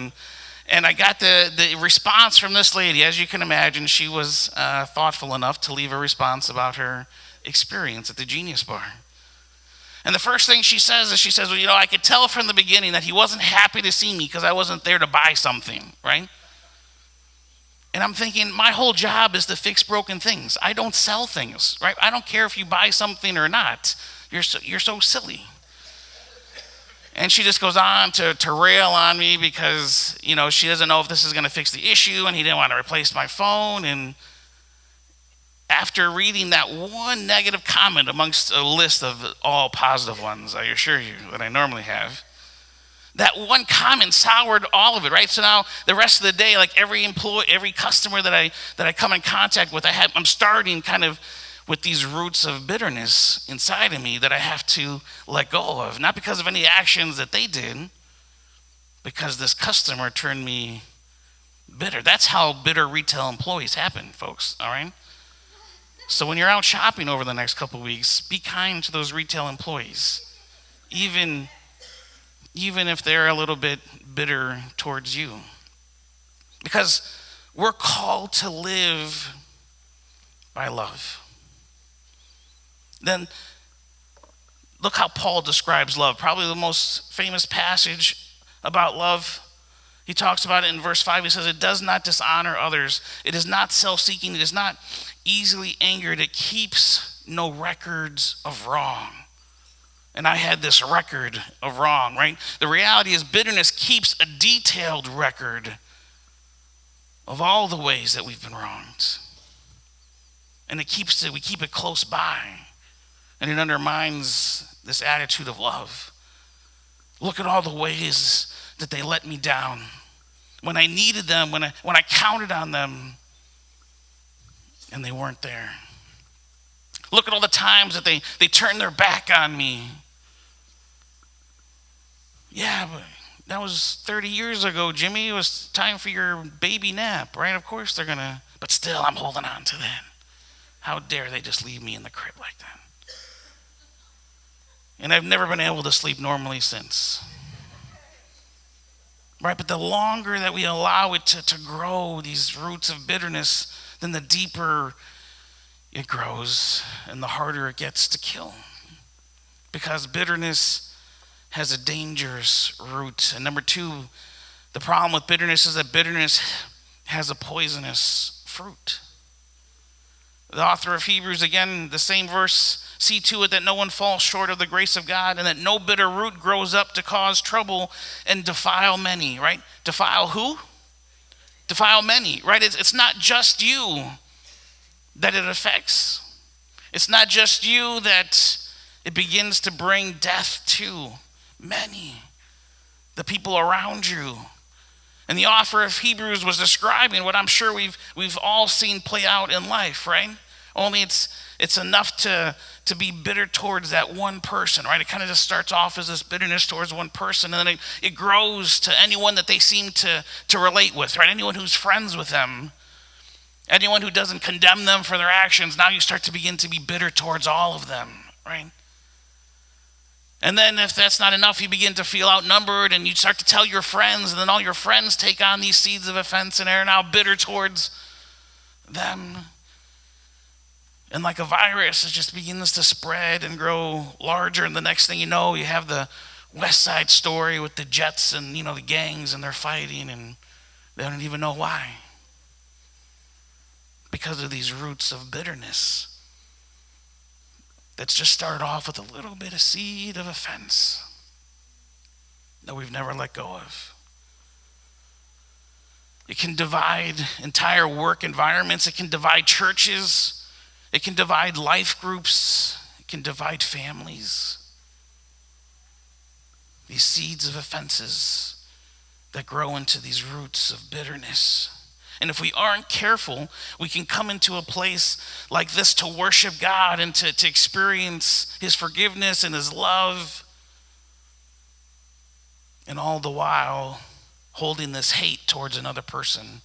And I got the response from this lady. As you can imagine, she was thoughtful enough to leave a response about her experience at the Genius Bar. And the first thing she says is, well, I could tell from the beginning that he wasn't happy to see me because I wasn't there to buy something, right? And I'm thinking, my whole job is to fix broken things. I don't sell things, right? I don't care if you buy something or not. You're so silly. And she just goes on to rail on me because, she doesn't know if this is going to fix the issue, and he didn't want to replace my phone. And after reading that one negative comment amongst a list of all positive ones, I assure you, that I normally have, that one comment soured all of it, right? So now the rest of the day, like every customer that I come in contact with, I'm starting kind of with these roots of bitterness inside of me that I have to let go of. Not because of any actions that they did, because this customer turned me bitter. That's how bitter retail employees happen, folks, all right? So when you're out shopping over the next couple weeks, be kind to those retail employees, even if they're a little bit bitter towards you. Because we're called to live by love. Then look how Paul describes love. Probably the most famous passage about love He talks about it in verse 5. He says, it does not dishonor others. It is not self-seeking. It is not easily angered. It keeps no records of wrong. And I had this record of wrong, right? The reality is bitterness keeps a detailed record of all the ways that we've been wronged. And we keep it close by. And it undermines this attitude of love. Look at all the ways that they let me down. When I needed them, when I counted on them, and they weren't there. Look at all the times that they turned their back on me. Yeah, but that was 30 years ago, Jimmy. It was time for your baby nap, right? Of course they're gonna, but still I'm holding on to that. How dare they just leave me in the crib like that? And I've never been able to sleep normally since. Right, but the longer that we allow it to grow, these roots of bitterness, then the deeper it grows and the harder it gets to kill. Because bitterness has a dangerous root. And number two, the problem with bitterness is that bitterness has a poisonous fruit. The author of Hebrews, again, the same verse, see to it that no one falls short of the grace of God and that no bitter root grows up to cause trouble and defile many, right? Defile who? Defile many, right? It's not just you that it affects. It's not just you that it begins to bring death to. Many. The people around you. And the author of Hebrews was describing what I'm sure we've all seen play out in life, right? Only it's enough to be bitter towards that one person, right? It kind of just starts off as this bitterness towards one person, and then it grows to anyone that they seem to relate with, right? Anyone who's friends with them, anyone who doesn't condemn them for their actions, now you start to begin to be bitter towards all of them, right? And then if that's not enough, you begin to feel outnumbered and you start to tell your friends, and then all your friends take on these seeds of offense and are now bitter towards them. And like a virus, it just begins to spread and grow larger. And the next thing you know, you have the West Side Story with the Jets and, the gangs, and they're fighting and they don't even know why. Because of these roots of bitterness that's just started off with a little bit of seed of offense that we've never let go of. It can divide entire work environments. It can divide churches. It can divide life groups. It can divide families. These seeds of offenses that grow into these roots of bitterness. And if we aren't careful, we can come into a place like this to worship God and to experience his forgiveness and his love. And all the while holding this hate towards another person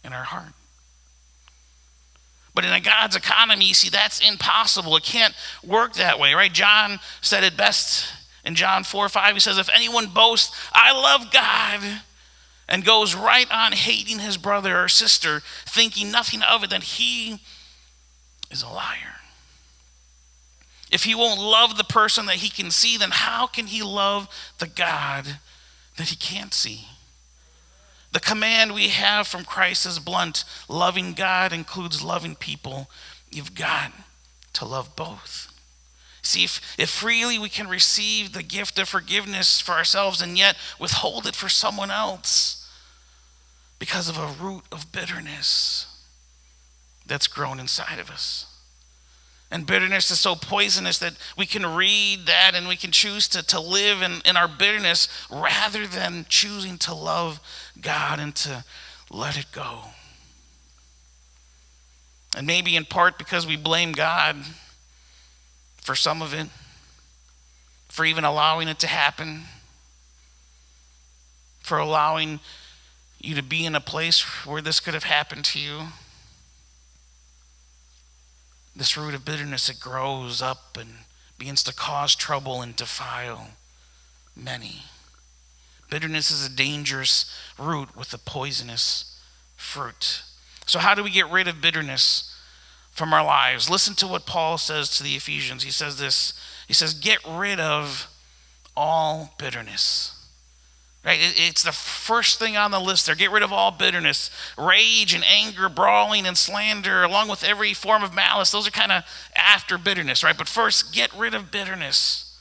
in our heart. But in a God's economy, you see, that's impossible. It can't work that way, right? John said it best in John 4:5. He says, if anyone boasts, I love God, and goes right on hating his brother or sister, thinking nothing of it, then he is a liar. If he won't love the person that he can see, then how can he love the God that he can't see? The command we have from Christ is blunt. Loving God includes loving people. You've got to love both. See, if freely we can receive the gift of forgiveness for ourselves and yet withhold it for someone else because of a root of bitterness that's grown inside of us. And bitterness is so poisonous that we can read that and we can choose to live in our bitterness rather than choosing to love God and to let it go. And maybe in part because we blame God for some of it, for even allowing it to happen, for allowing you to be in a place where this could have happened to you. This root of bitterness, it grows up and begins to cause trouble and defile many. Bitterness is a dangerous root with a poisonous fruit. So how do we get rid of bitterness from our lives? Listen to what Paul says to the Ephesians. He says this. He says, get rid of all bitterness. Right? It's the first thing on the list there. Get rid of all bitterness, rage and anger, brawling and slander, along with every form of malice. Those are kind of after bitterness, right? But first, get rid of bitterness.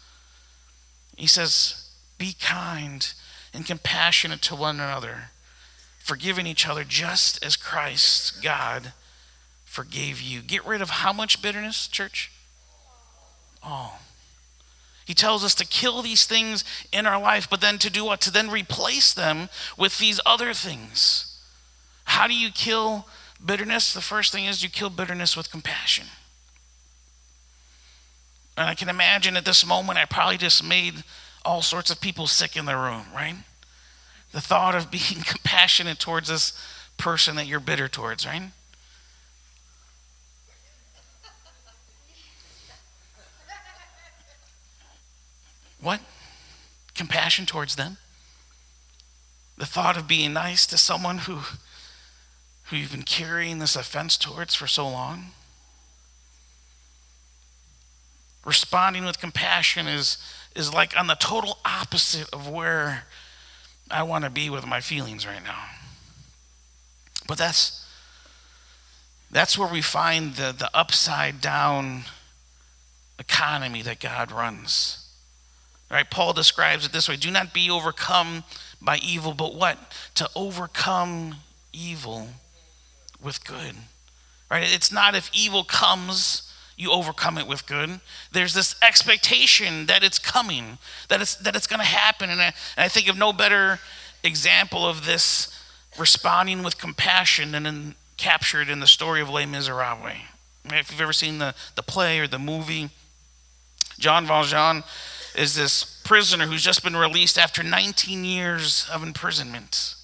He says, be kind and compassionate to one another, forgiving each other just as Christ, God, forgave you. Get rid of how much bitterness, church? All. He tells us to kill these things in our life, but then to do what? To then replace them with these other things. How do you kill bitterness? The first thing is you kill bitterness with compassion. And I can imagine at this moment, I probably just made all sorts of people sick in the room, right? The thought of being compassionate towards this person that you're bitter towards, right? What? Compassion towards them? The thought of being nice to someone who you've been carrying this offense towards for so long? Responding with compassion is like on the total opposite of where I want to be with my feelings right now. But that's where we find the upside down economy that God runs. All right, Paul describes it this way: do not be overcome by evil, but what? To overcome evil with good. Right? It's not if evil comes, you overcome it with good. There's this expectation that it's coming, that it's going to happen. And I think of no better example of this responding with compassion than captured in the story of Les Miserables. Right? If you've ever seen the play or the movie, Jean Valjean is this prisoner who's just been released after 19 years of imprisonment.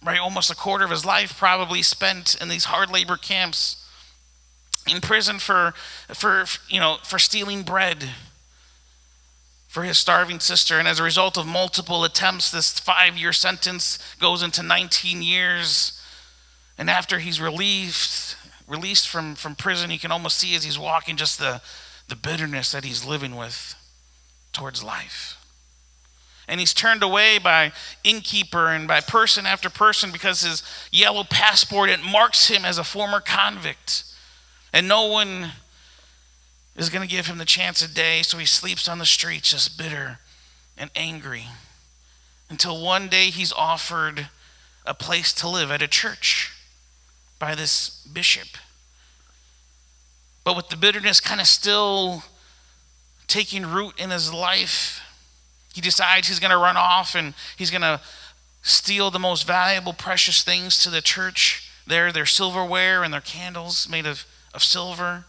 Right, almost a quarter of his life probably spent in these hard labor camps, in prison for stealing bread for his starving sister. And as a result of multiple attempts, this 5-year sentence goes into 19 years. And after he's released from prison, you can almost see as he's walking just the bitterness that he's living with towards life. And he's turned away by innkeeper and by person after person because his yellow passport, it marks him as a former convict. And no one is going to give him the chance a day, so he sleeps on the streets just bitter and angry until one day he's offered a place to live at a church by this bishop. But with the bitterness kind of still taking root in his life, he decides he's going to run off and he's going to steal the most valuable, precious things to the church. Their silverware and their candles made of silver.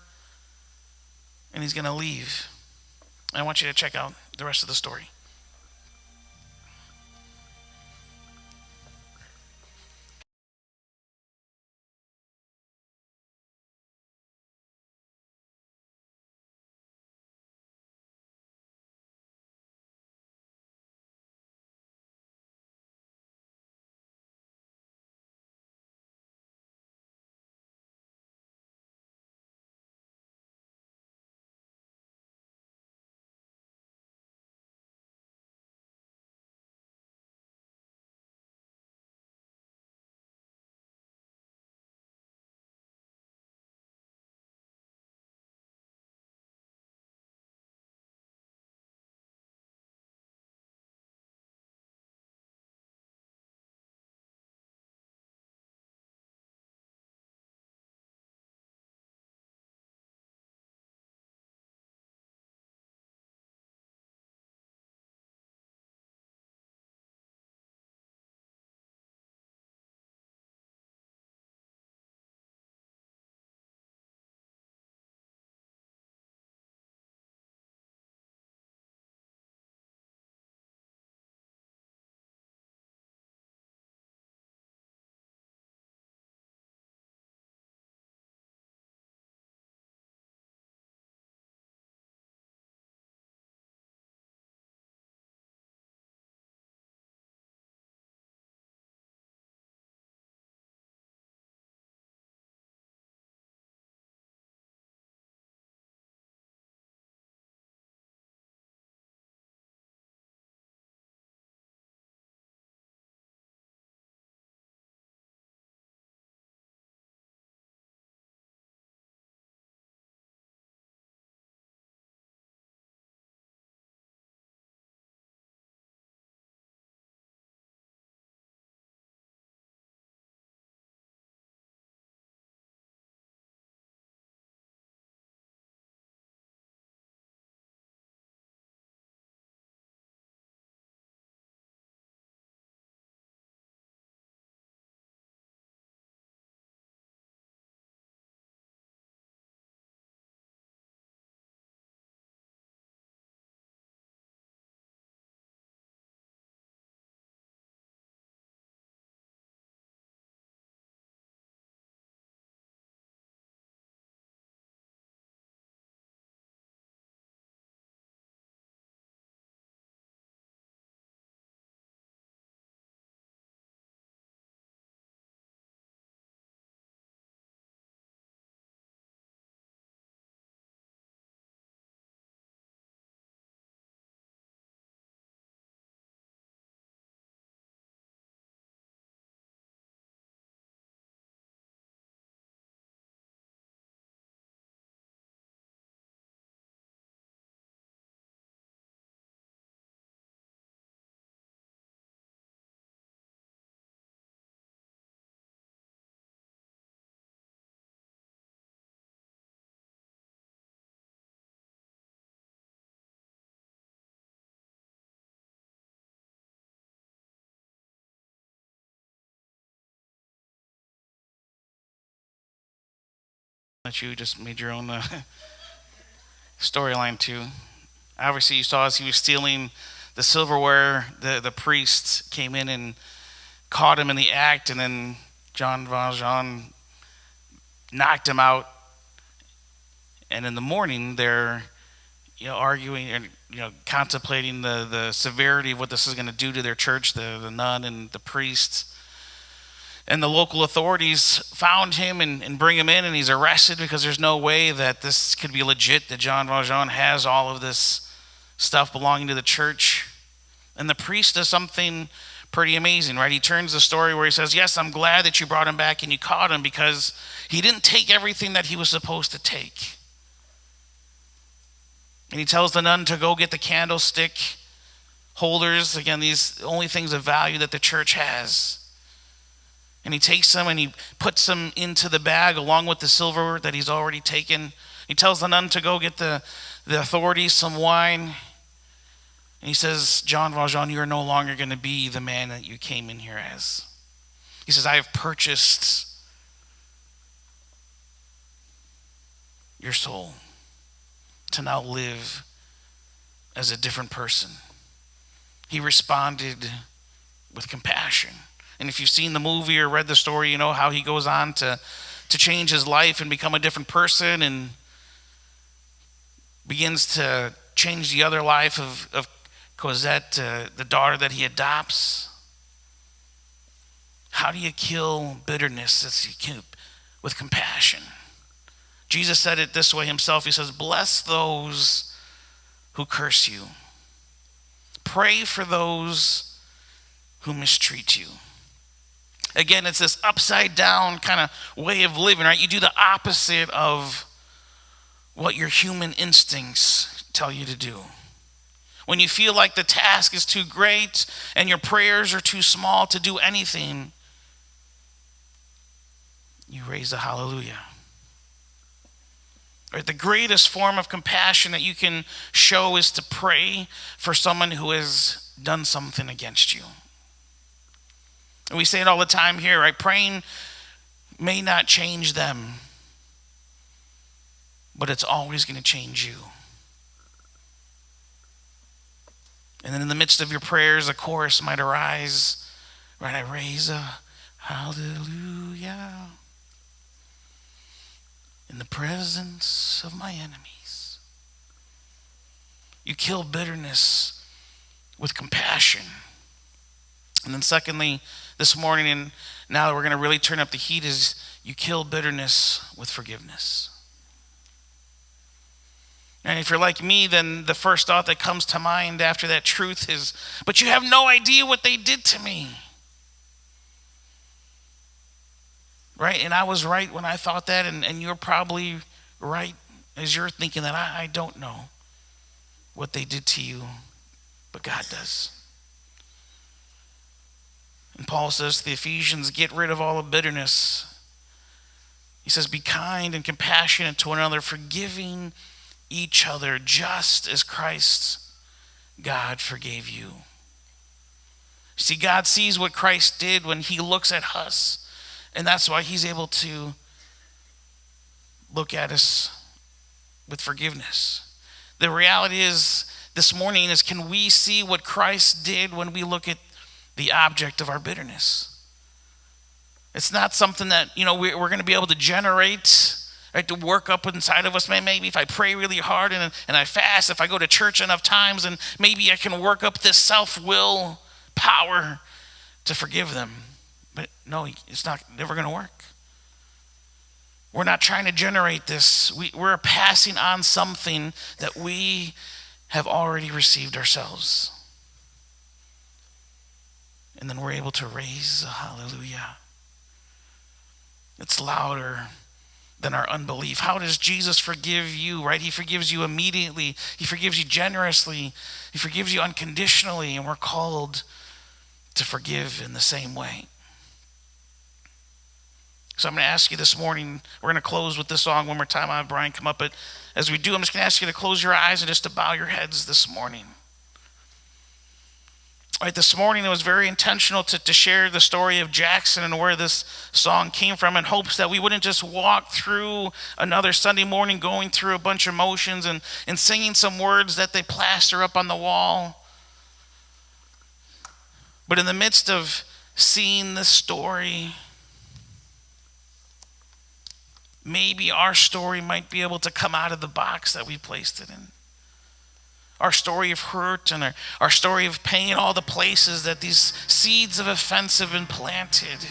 And he's going to leave. I want you to check out the rest of the story. that you just made your own storyline too. Obviously, you saw as he was stealing the silverware, the priest came in and caught him in the act, and then John Valjean knocked him out. And in the morning, they're arguing and contemplating the severity of what this is going to do to their church, the nun and the priest. And the local authorities found him and bring him in, and he's arrested because there's no way that this could be legit, that John Valjean has all of this stuff belonging to the church. And the priest does something pretty amazing, right? He turns the story where he says, yes, I'm glad that you brought him back and you caught him, because he didn't take everything that he was supposed to take. And he tells the nun to go get the candlestick holders. Again, these only things of value that the church has. And he takes them and he puts them into the bag along with the silver that he's already taken. He tells the nun to go get the authorities some wine. And he says, John Valjean, you're no longer going to be the man that you came in here as. He says, I have purchased your soul to now live as a different person. He responded with compassion. And if you've seen the movie or read the story, you know how he goes on to change his life and become a different person, and begins to change the other life of Cosette, the daughter that he adopts. How do you kill bitterness? With compassion. Jesus said it this way himself. He says, bless those who curse you. Pray for those who mistreat you. Again, it's this upside down kind of way of living, right? You do the opposite of what your human instincts tell you to do. When you feel like the task is too great and your prayers are too small to do anything, you raise a hallelujah. Right? The greatest form of compassion that you can show is to pray for someone who has done something against you. And we say it all the time here, right? Praying may not change them, but it's always going to change you. And then in the midst of your prayers, a chorus might arise, right? I raise a hallelujah in the presence of my enemies. You kill bitterness with compassion. And then secondly, this morning, and now that we're going to really turn up the heat, is you kill bitterness with forgiveness. And if you're like me, then the first thought that comes to mind after that truth is, but you have no idea what they did to me. Right? And I was right when I thought that, and you're probably right as you're thinking that I don't know what they did to you, but God does. And Paul says to the Ephesians, get rid of all of bitterness. He says, be kind and compassionate to one another, forgiving each other just as Christ, God, forgave you. See, God sees what Christ did when he looks at us, and that's why he's able to look at us with forgiveness. The reality is, this morning, is can we see what Christ did when we look at the object of our bitterness? It's not something that, we're going to be able to generate, right, to work up inside of us. Maybe if I pray really hard and I fast, if I go to church enough times, and maybe I can work up this self-will power to forgive them. But no, it's never going to work. We're not trying to generate this. We're passing on something that we have already received ourselves. And then we're able to raise a hallelujah. It's louder than our unbelief. How does Jesus forgive you, right? He forgives you immediately. He forgives you generously. He forgives you unconditionally, and we're called to forgive in the same way. So I'm going to ask you this morning, we're going to close with this song one more time. I'll have Brian come up, but as we do, I'm just going to ask you to close your eyes and just to bow your heads this morning. Right, this morning it was very intentional to share the story of Jackson and where this song came from, in hopes that we wouldn't just walk through another Sunday morning going through a bunch of motions and singing some words that they plaster up on the wall. But in the midst of seeing this story, maybe our story might be able to come out of the box that we placed it in. Our story of hurt and our story of pain, all the places that these seeds of offense have been planted,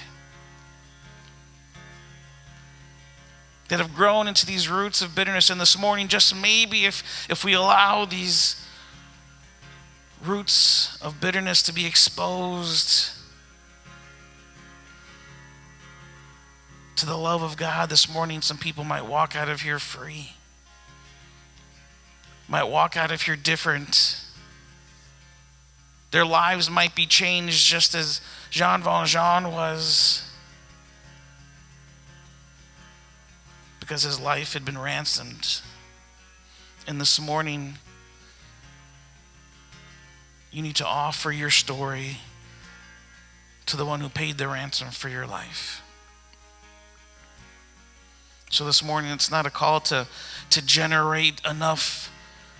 that have grown into these roots of bitterness. And this morning, just maybe if we allow these roots of bitterness to be exposed to the love of God, this morning some people might walk out of here free. Might walk out of here different. Their lives might be changed just as Jean Valjean was, because his life had been ransomed. And this morning, you need to offer your story to the one who paid the ransom for your life. So this morning, it's not a call to generate enough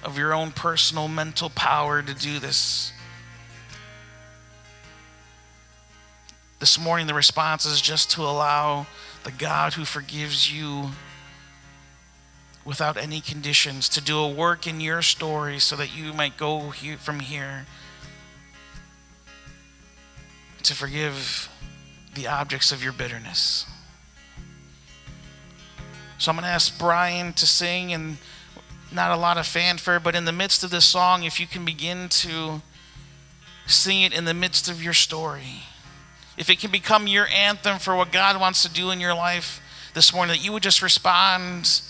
of your own personal mental power to do this. This morning, the response is just to allow the God who forgives you without any conditions to do a work in your story so that you might go from here to forgive the objects of your bitterness. So I'm going to ask Brian to sing, and not a lot of fanfare, but in the midst of this song, if you can begin to sing it in the midst of your story, if it can become your anthem for what God wants to do in your life this morning, that you would just respond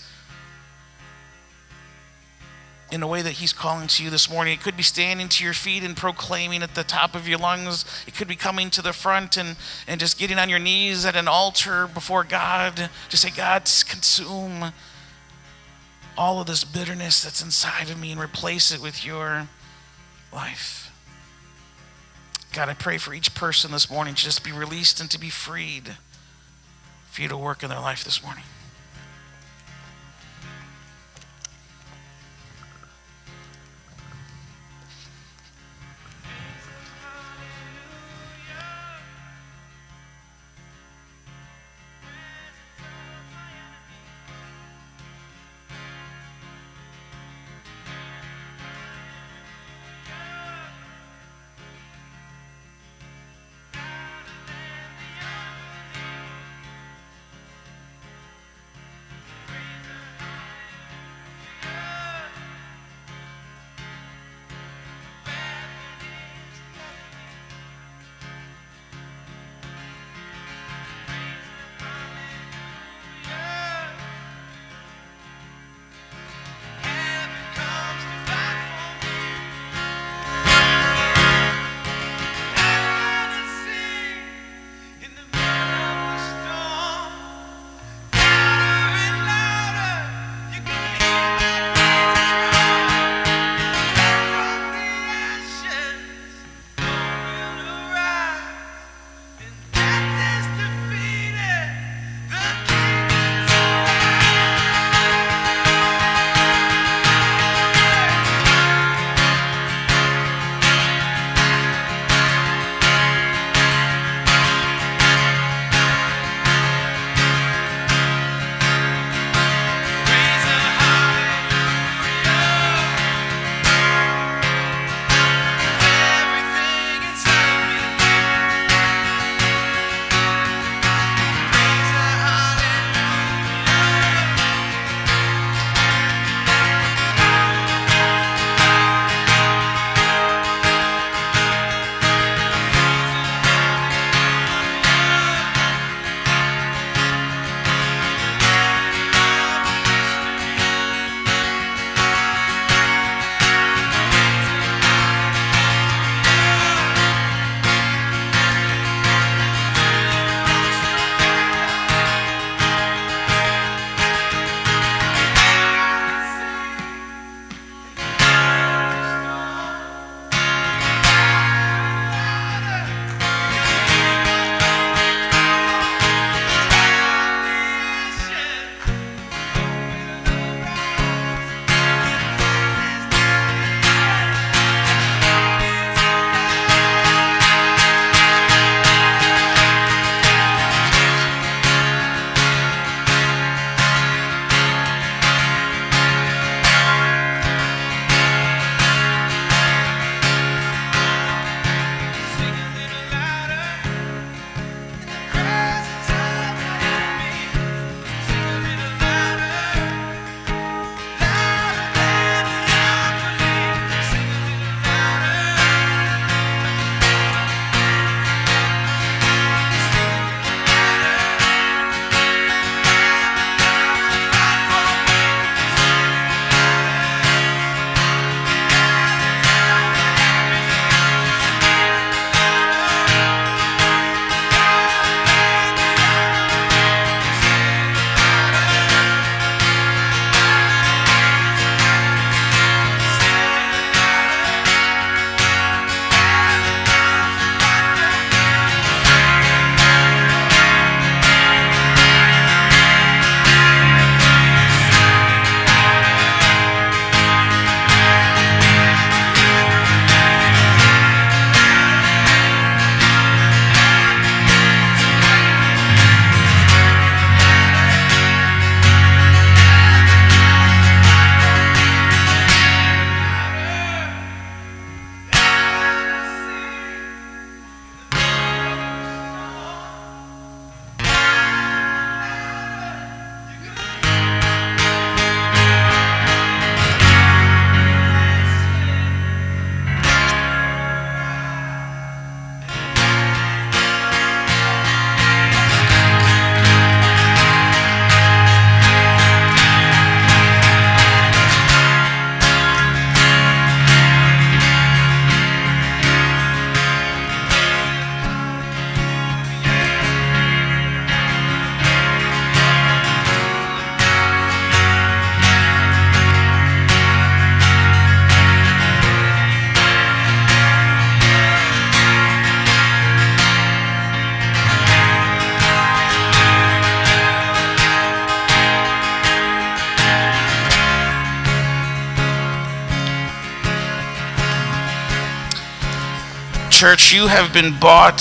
in a way that he's calling to you this morning. It could be standing to your feet and proclaiming at the top of your lungs. It could be coming to the front and just getting on your knees at an altar before God to say, God, consume all of this bitterness that's inside of me and replace it with your life. God, I pray for each person this morning to just be released and to be freed for you to work in their life this morning. Church, you have been bought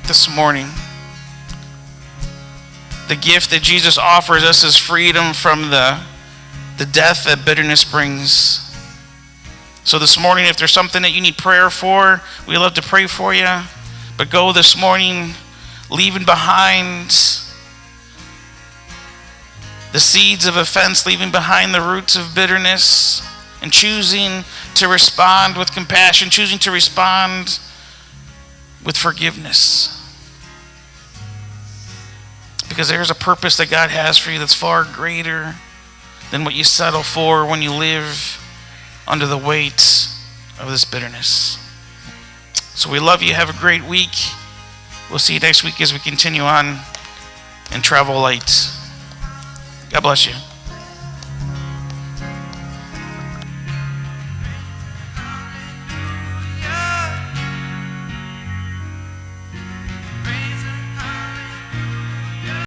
this morning. The gift that Jesus offers us is freedom from the death that bitterness brings. So this morning, if there's something that you need prayer for, we love to pray for you. But go this morning leaving behind the seeds of offense, leaving behind the roots of bitterness, and choosing to respond with compassion, choosing to respond with forgiveness. Because there's a purpose that God has for you that's far greater than what you settle for when you live under the weight of this bitterness. So we love you. Have a great week. We'll see you next week as we continue on in Travel Light. God bless you.